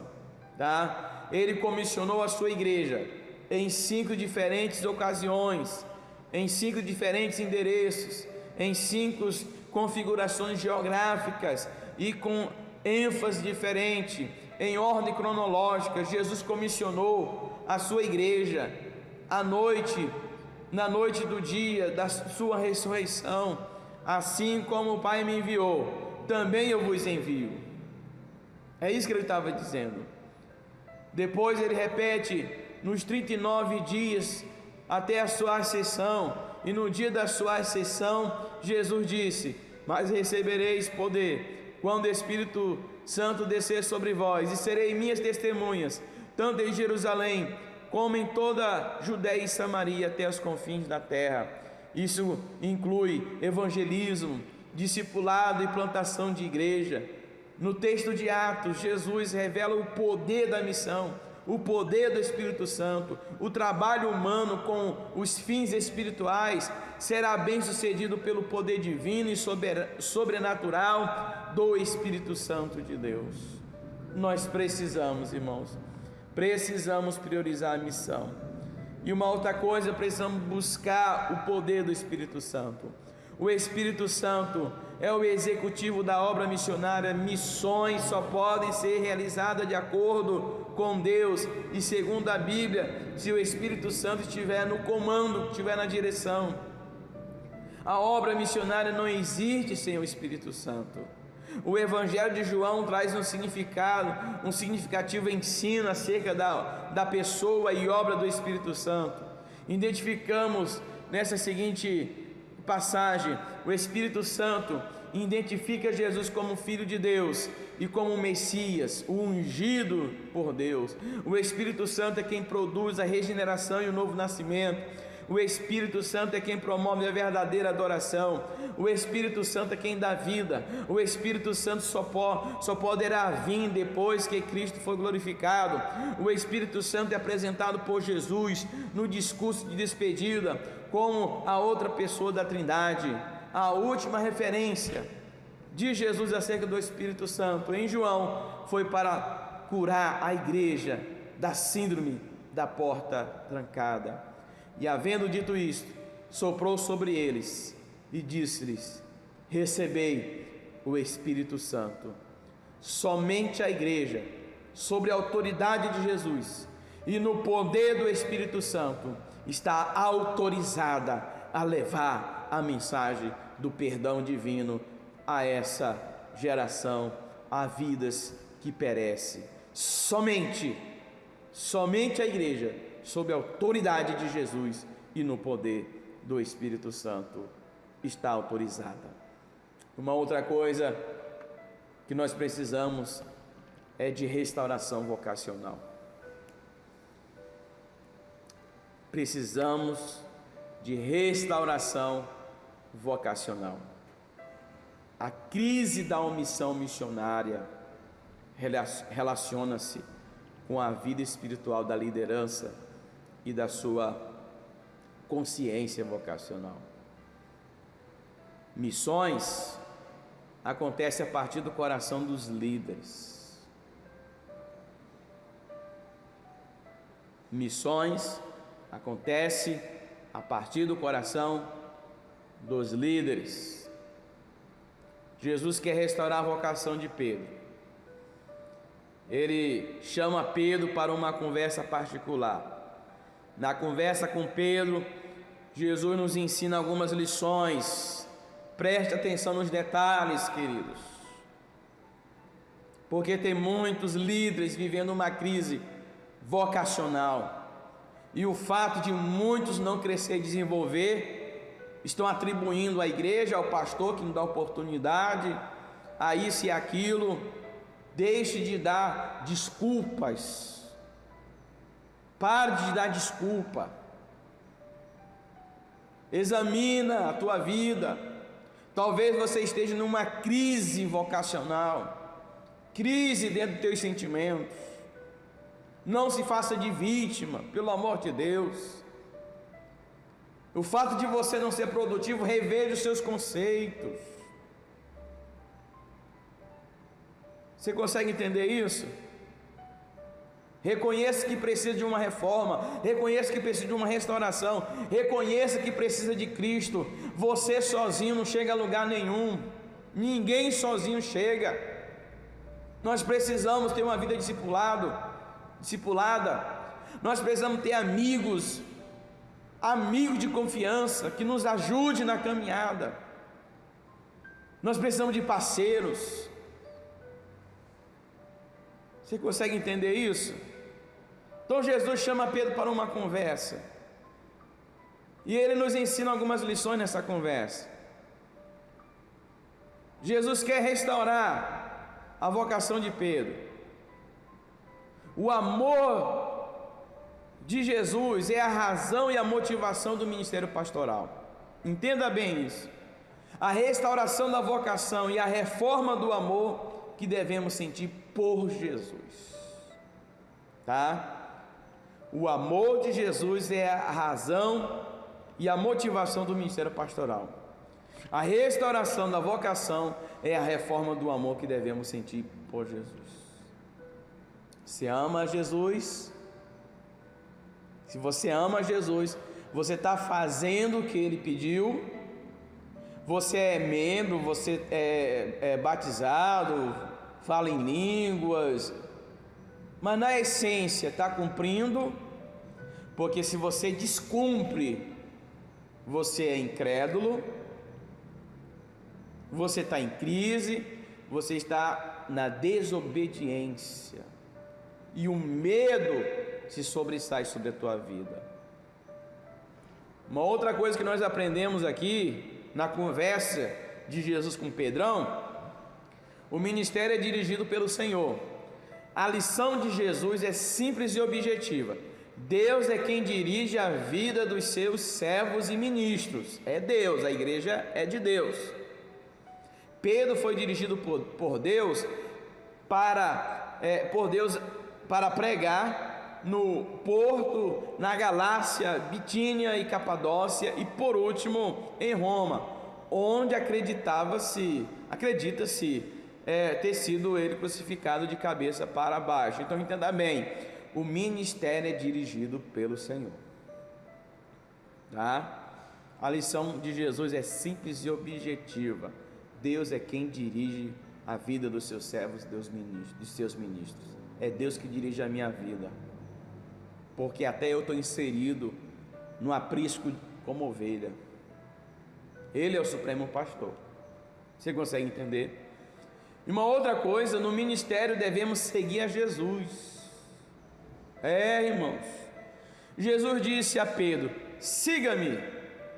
tá? Ele comissionou a sua igreja em 5 diferentes ocasiões, em 5 diferentes endereços, em 5 configurações geográficas e com ênfase diferente, em ordem cronológica. Jesus comissionou a sua igreja à noite, na noite do dia da sua ressurreição: assim como o Pai me enviou, também eu vos envio. É isso que ele estava dizendo. Depois ele repete nos 39 dias até a sua ascensão, e no dia da sua ascensão Jesus disse: mas recebereis poder quando o Espírito Santo descer sobre vós, e serei minhas testemunhas, tanto em Jerusalém como em toda Judéia e Samaria, até os confins da terra. Isso inclui evangelismo, discipulado e plantação de igreja. No texto de Atos, Jesus revela o poder da missão, o poder do Espírito Santo. O trabalho humano com os fins espirituais será bem sucedido pelo poder divino e sobrenatural do Espírito Santo de Deus. Nós precisamos, irmãos, precisamos priorizar a missão. E uma outra coisa, precisamos buscar o poder do Espírito Santo. O Espírito Santo é o executivo da obra missionária. Missões só podem ser realizadas de acordo com Deus e segundo a Bíblia, se o Espírito Santo estiver no comando, estiver na direção. A obra missionária não existe sem o Espírito Santo. O Evangelho de João traz um significativo ensino acerca da pessoa e obra do Espírito Santo. Identificamos nessa seguinte passagem: o Espírito Santo identifica Jesus como Filho de Deus e como Messias, o ungido por Deus. O Espírito Santo é quem produz a regeneração e o novo nascimento. O Espírito Santo é quem promove a verdadeira adoração. O Espírito Santo é quem dá vida. O Espírito Santo só poderá vir depois que Cristo for glorificado. O Espírito Santo é apresentado por Jesus no discurso de despedida como a outra pessoa da Trindade. A última referência de Jesus acerca do Espírito Santo em João foi para curar a igreja da síndrome da porta trancada. E havendo dito isto, soprou sobre eles e disse-lhes: recebei o Espírito Santo. Somente a igreja, sobre a autoridade de Jesus e no poder do Espírito Santo, está autorizada a levar a mensagem do perdão divino a essa geração, a vidas que perecem. Somente a igreja, sob a autoridade de Jesus e no poder do Espírito Santo, está autorizada. Uma outra coisa que nós precisamos é de restauração vocacional. Precisamos de restauração vocacional. A crise da omissão missionária relaciona-se com a vida espiritual da liderança e da sua consciência vocacional. Missões acontecem a partir do coração dos líderes. Missões acontecem a partir do coração dos líderes. Jesus quer restaurar a vocação de Pedro. Ele chama Pedro para uma conversa particular. Na conversa com Pedro, Jesus nos ensina algumas lições. Preste atenção nos detalhes, queridos, porque tem muitos líderes vivendo uma crise vocacional, e o fato de muitos não crescer e desenvolver, estão atribuindo à igreja, ao pastor que não dá oportunidade, a isso e aquilo. Deixe de dar desculpas. Pare de dar desculpa. Examina a tua vida. Talvez você esteja numa crise vocacional, crise dentro dos teus sentimentos. Não se faça de vítima, pelo amor de Deus. O fato de você não ser produtivo, reveja os seus conceitos. Você consegue entender isso? Reconheça que precisa de uma reforma, reconheça que precisa de uma restauração, reconheça que precisa de Cristo. Você sozinho não chega a lugar nenhum, ninguém sozinho chega. Nós precisamos ter uma vida discipulada, nós precisamos ter amigos de confiança que nos ajude na caminhada. Nós precisamos de parceiros. Você consegue entender isso? Então Jesus chama Pedro para uma conversa, e ele nos ensina algumas lições nessa conversa. Jesus quer restaurar a vocação de Pedro. O amor de Jesus é a razão e a motivação do ministério pastoral. Entenda bem isso. A restauração da vocação e a reforma do amor que devemos sentir por Jesus, tá? O amor de Jesus é a razão e a motivação do ministério pastoral. A restauração da vocação é a reforma do amor que devemos sentir por Jesus. Você ama Jesus? Se você ama Jesus, você está fazendo o que Ele pediu. Você é membro, você é batizado, fala em línguas, mas na essência está cumprindo, porque se você descumpre, você é incrédulo, você está em crise, você está na desobediência, e o medo se sobressai sobre a tua vida. Uma outra coisa que nós aprendemos aqui, na conversa de Jesus com Pedrão, o ministério é dirigido pelo Senhor. A lição de Jesus é simples e objetiva. Deus é quem dirige a vida dos seus servos e ministros. É Deus, a igreja é de Deus. Pedro foi dirigido por Deus para pregar no Porto, na Galácia, Bitínia e Capadócia, e por último em Roma, onde acredita-se ter sido ele crucificado de cabeça para baixo. Então entenda bem, o ministério é dirigido pelo Senhor, tá? A lição de Jesus é simples e objetiva. Deus é quem dirige a vida dos seus servos, dos seus ministros. É Deus que dirige a minha vida, porque até eu estou inserido no aprisco como ovelha. Ele é o supremo pastor. Você consegue entender? E uma outra coisa, no ministério devemos seguir a Jesus. Irmãos, Jesus disse a Pedro: siga-me,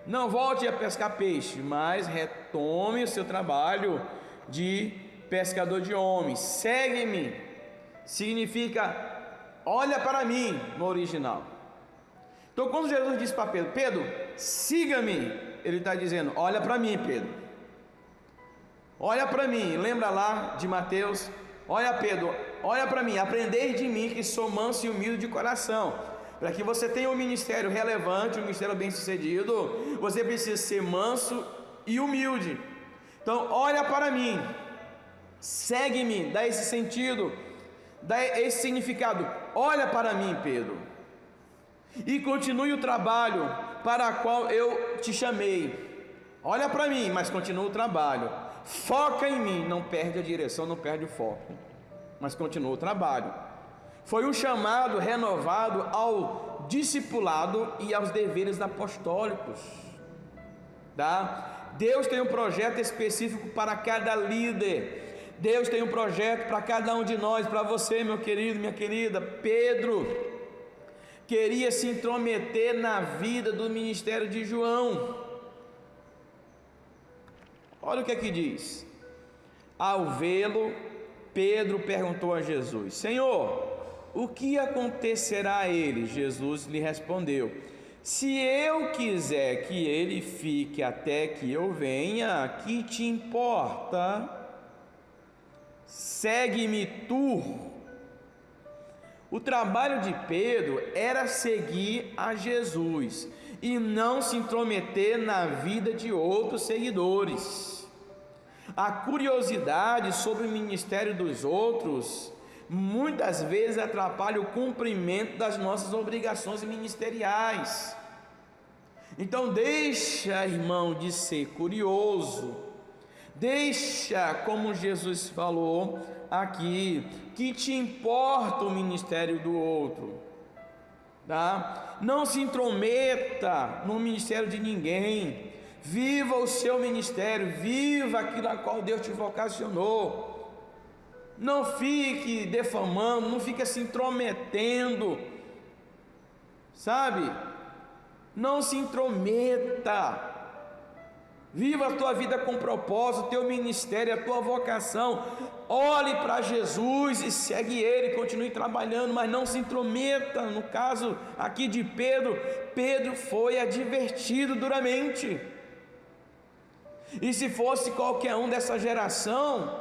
não volte a pescar peixe, mas retome o seu trabalho de pescador de homens. Segue-me significa olha para mim no original. Então quando Jesus disse para Pedro: Pedro, siga-me, ele está dizendo: olha para mim, Pedro, olha para mim. Lembra lá de Mateus? Olha, Pedro, olha para mim, aprendei de mim, que sou manso e humilde de coração. Para que você tenha um ministério relevante, um ministério bem sucedido, você precisa ser manso e humilde. Então olha para mim, segue-me, dá esse sentido, dá esse significado. Olha para mim, Pedro, e continue o trabalho para o qual eu te chamei. Olha para mim, mas continua o trabalho. Foca em mim, não perde a direção, não perde o foco, mas continua o trabalho. Foi um chamado renovado ao discipulado e aos deveres apostólicos, tá? Deus tem um projeto específico para cada líder. Deus tem um projeto para cada um de nós, para você, meu querido, minha querida. Pedro queria se intrometer na vida do ministério de João. Olha o que aqui diz. Ao vê-lo, Pedro perguntou a Jesus: Senhor, o que acontecerá a ele? Jesus lhe respondeu: se eu quiser que ele fique até que eu venha, que te importa? Segue-me tu. O trabalho de Pedro era seguir a Jesus e não se intrometer na vida de outros seguidores. A curiosidade sobre o ministério dos outros muitas vezes atrapalha o cumprimento das nossas obrigações ministeriais. Então deixa, irmão, de ser curioso, deixa, como Jesus falou aqui, que te importa o ministério do outro, tá? Não se intrometa no ministério de ninguém, viva o seu ministério, viva aquilo a qual Deus te vocacionou, não fique defamando, não fique se intrometendo, sabe? Não se intrometa, viva a tua vida com propósito, o teu ministério, a tua vocação, olhe para Jesus e segue Ele, continue trabalhando, mas não se intrometa. No caso aqui de Pedro, Pedro foi advertido duramente, e se fosse qualquer um dessa geração,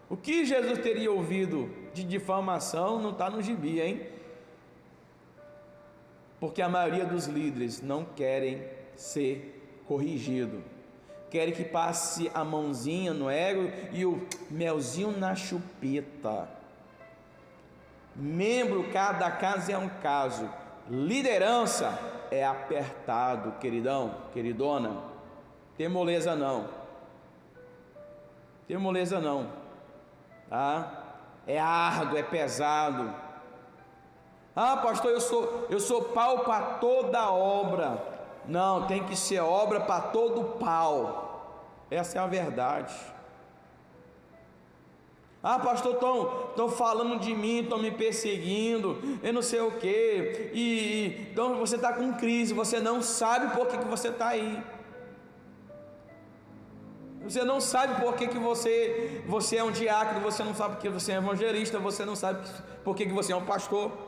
o que Jesus teria ouvido de difamação não está no gibi, hein? Porque a maioria dos líderes não querem ser corrigido, querem que passe a mãozinha no ego e o melzinho na chupeta. Membro, cada caso é um caso, liderança é apertado, queridão, queridona, tem moleza não, tem moleza não, tá? É árduo, é pesado. Ah, pastor, eu sou pau para toda obra. Não, tem que ser obra para todo pau. Essa é a verdade. Ah, pastor, estão falando de mim, estão me perseguindo, eu não sei o que. Então você está com crise, você não sabe por que você está aí. Você não sabe por que você é um diácono, você não sabe porque você é evangelista, você não sabe por que você é um pastor.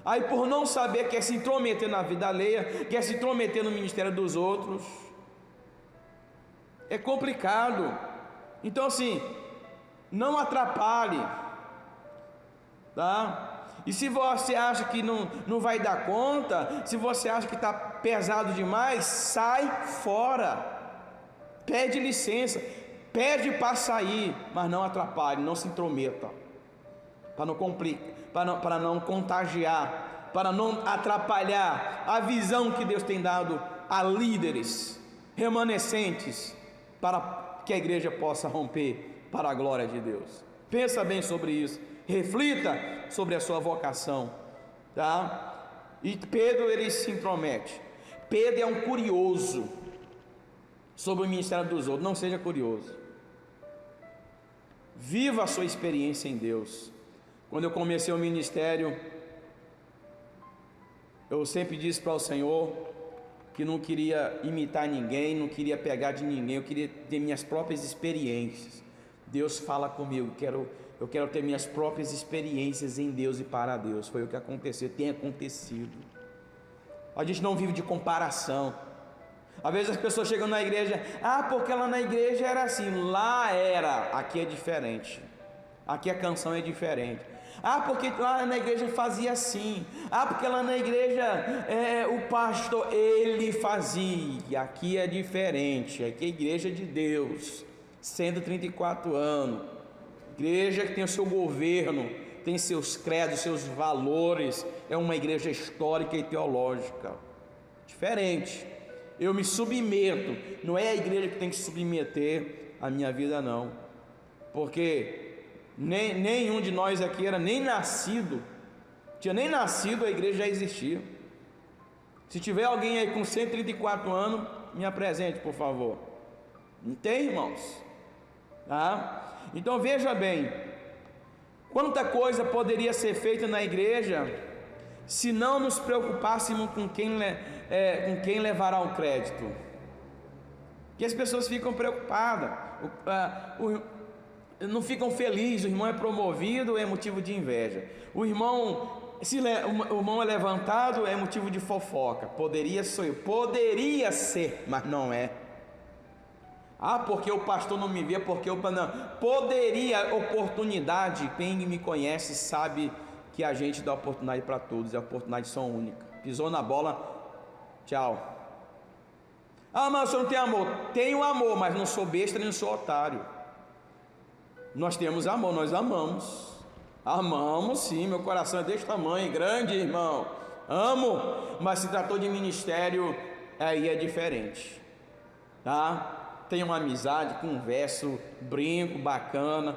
Aí, por não saber, quer se intrometer na vida alheia, quer se intrometer no ministério dos outros. É complicado. Então, assim, não atrapalhe, tá? E se você acha que não vai dar conta, se você acha que está pesado demais, sai fora, pede licença, pede para sair, mas não atrapalhe, não se intrometa, para não complicar, para não contagiar, para não atrapalhar a visão que Deus tem dado a líderes remanescentes, para que a igreja possa romper para a glória de Deus. Pensa bem sobre isso, reflita sobre a sua vocação, tá? E Pedro, ele se intromete. Pedro é um curioso sobre o ministério dos outros. Não seja curioso, viva a sua experiência em Deus. Quando eu comecei o ministério, eu sempre disse para o Senhor que não queria imitar ninguém, não queria pegar de ninguém, eu queria ter minhas próprias experiências. Deus fala comigo, eu quero ter minhas próprias experiências em Deus e para Deus. Foi o que aconteceu, tem acontecido. A gente não vive de comparação. Às vezes as pessoas chegam na igreja, porque lá na igreja era assim, lá era, aqui é diferente, aqui a canção é diferente. Porque lá na igreja fazia assim, porque lá na igreja o pastor, ele fazia, aqui é diferente, aqui é a igreja de Deus, 134 anos, igreja que tem o seu governo, tem seus credos, seus valores, é uma igreja histórica e teológica, diferente. Eu me submeto, não é a igreja que tem que submeter a minha vida não, porque nenhum de nós aqui era nem nascido, tinha nem nascido, a igreja já existia. Se tiver alguém aí com 134 anos, me apresente, por favor. Não tem, irmãos? Tá? Então veja bem, quanta coisa poderia ser feita na igreja se não nos preocupássemos com quem levará o crédito. Que as pessoas ficam preocupadas, não ficam felizes, o irmão é promovido, é motivo de inveja. O irmão é levantado, é motivo de fofoca. Poderia ser, mas não é. Porque o pastor não me vê, não. Poderia, oportunidade, quem me conhece sabe que a gente dá oportunidade para todos, e a oportunidade são únicas. Pisou na bola, tchau. Mas você não tem amor? Tenho amor, mas não sou besta nem sou otário. Nós temos amor, nós amamos. Amamos sim, meu coração é desse tamanho, grande, irmão. Amo, mas se tratou de ministério, aí é diferente, tá? Tenho uma amizade, converso, brinco, bacana.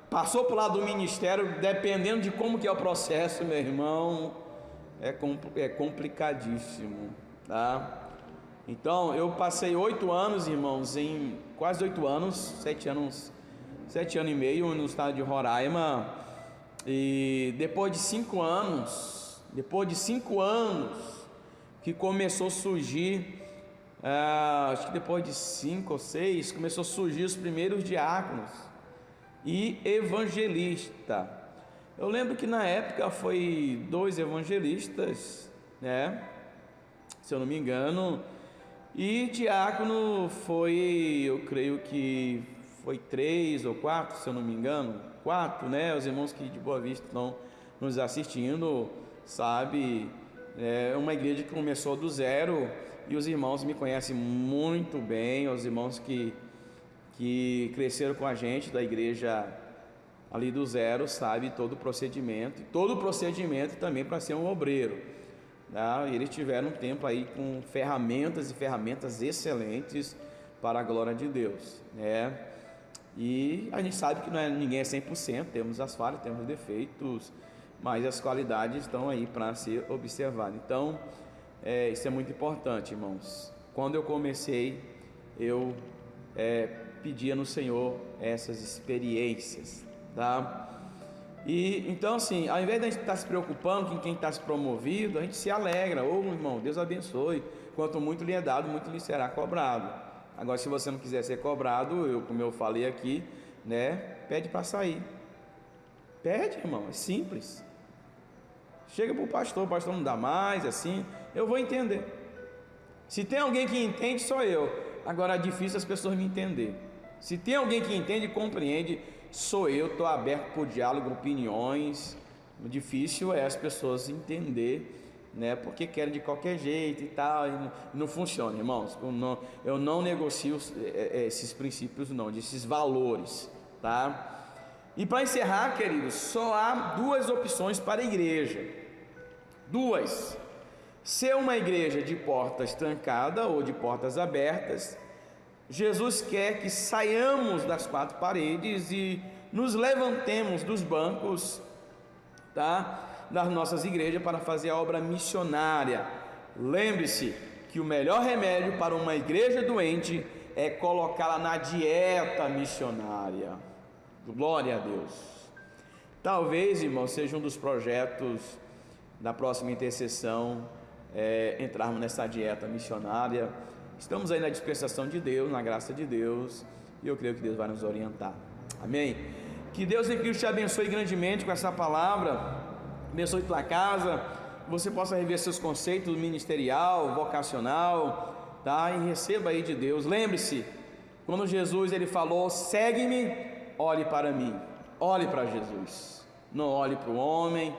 Passou para o lado do ministério, dependendo de como que é o processo, meu irmão, é complicadíssimo, tá? Então, eu passei 8 anos, irmãos, quase 8 anos, 7 anos e meio no estado de Roraima, e depois de 5 anos, que começou a surgir, acho que depois de 5 ou 6, começou a surgir os primeiros diáconos e evangelista. Eu lembro que na época foi 2 evangelistas, né, se eu não me engano, e diácono foi, eu creio que foi 3 ou 4, se eu não me engano, 4, né? Os irmãos que de Boa Vista estão nos assistindo, sabe, é uma igreja que começou do zero, e os irmãos me conhecem muito bem, os irmãos que cresceram com a gente da igreja ali do zero, sabe, todo o procedimento também para ser um obreiro, tá? Eles tiveram um tempo aí com ferramentas excelentes para a glória de Deus, né? E a gente sabe que ninguém é 100%, temos as falhas, temos os defeitos, mas as qualidades estão aí para ser observadas. Então, isso é muito importante, irmãos. Quando eu comecei, eu pedia no Senhor essas experiências, tá? E então, assim, ao invés de a gente estar se preocupando com quem está se promovido, a gente se alegra. Irmão, Deus abençoe. Quanto muito lhe é dado, muito lhe será cobrado. Agora, se você não quiser ser cobrado, como eu falei aqui, né, pede para sair. Pede, irmão, é simples. Chega para o pastor não dá mais, assim, eu vou entender. Se tem alguém que entende, sou eu. Agora é difícil as pessoas me entenderem. Se tem alguém que entende e compreende, sou eu. Estou aberto por diálogo, opiniões. O difícil é as pessoas entender, né, porque querem de qualquer jeito e tal, e não funciona, irmãos. Eu não negocio esses princípios, não, desses valores, tá? E para encerrar, queridos, só há 2 opções para a igreja. 2: ser uma igreja de portas trancadas ou de portas abertas. Jesus quer que saiamos das 4 paredes e nos levantemos dos bancos, tá, das nossas igrejas para fazer a obra missionária. Lembre-se que o melhor remédio para uma igreja doente é colocá-la na dieta missionária. Glória a Deus. Talvez, irmão, seja um dos projetos da próxima intercessão, entrarmos nessa dieta missionária. Estamos aí na dispensação de Deus, na graça de Deus, e eu creio que Deus vai nos orientar. Amém? Que Deus em Cristo te abençoe grandemente com essa palavra. Abençoe tua casa, que você possa rever seus conceitos ministerial, vocacional, tá? E receba aí de Deus. Lembre-se, quando Jesus ele falou, segue-me, olhe para mim, olhe para Jesus, não olhe para o homem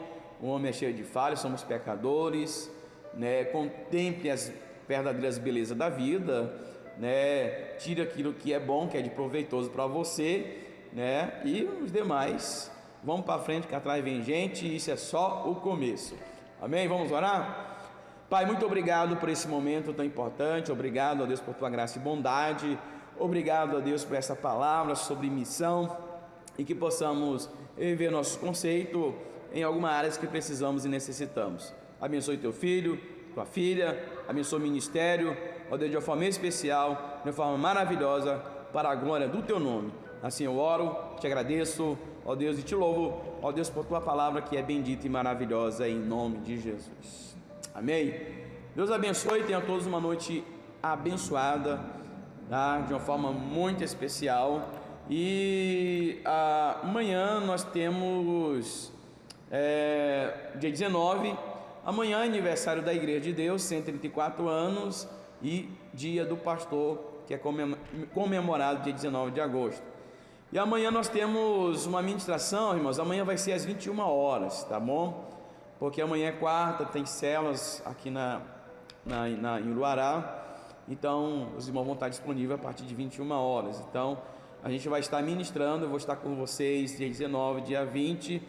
é cheio de falhas, somos pecadores, né? Contemple as verdadeiras belezas da vida, né? Tire aquilo que é bom, que é de proveitoso para você, né? E os demais, vamos para frente, que atrás vem gente, e isso é só o começo. Amém? Vamos orar? Pai, muito obrigado por esse momento tão importante. Obrigado a Deus por tua graça e bondade. Obrigado a Deus por essa palavra sobre missão, e que possamos viver nosso conceito em alguma área que precisamos e necessitamos. Abençoe teu filho, tua filha, abençoe o ministério, ó Deus, de uma forma especial, de uma forma maravilhosa, para a glória do teu nome. Assim eu oro, te agradeço, ó Deus, e te louvo, ó Deus, por tua palavra que é bendita e maravilhosa, em nome de Jesus. Amém? Deus abençoe, tenham todos uma noite abençoada, tá? De uma forma muito especial. E amanhã nós temos dia 19, amanhã é aniversário da Igreja de Deus, 134 anos, e dia do pastor, que é comemorado dia 19 de agosto. E amanhã nós temos uma ministração, irmãos. Amanhã vai ser às 21 horas, tá bom? Porque amanhã é quarta, tem células aqui em Uruará. Então os irmãos vão estar disponíveis a partir de 21 horas. Então a gente vai estar ministrando, eu vou estar com vocês dia 19, dia 20.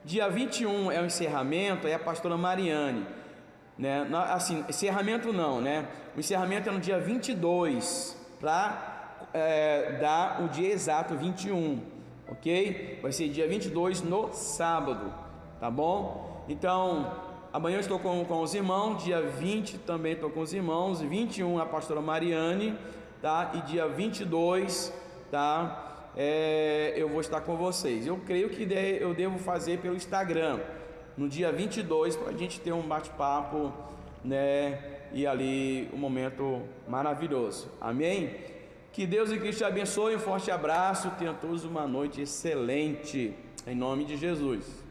Dia 21 é o encerramento, é a pastora Mariane, né? Assim, encerramento não, né? O encerramento é no dia 22, para dar o dia exato 21, ok? Vai ser dia 22 no sábado, tá bom? Então, amanhã eu estou com os irmãos, dia 20 também estou com os irmãos, 21 a pastora Mariane, tá? E dia 22, tá? Eu vou estar com vocês. Eu creio que eu devo fazer pelo Instagram no dia 22, para a gente ter um bate-papo, né? E ali um momento maravilhoso, amém? Que Deus e Cristo te abençoe, um forte abraço, tenham todos uma noite excelente, em nome de Jesus.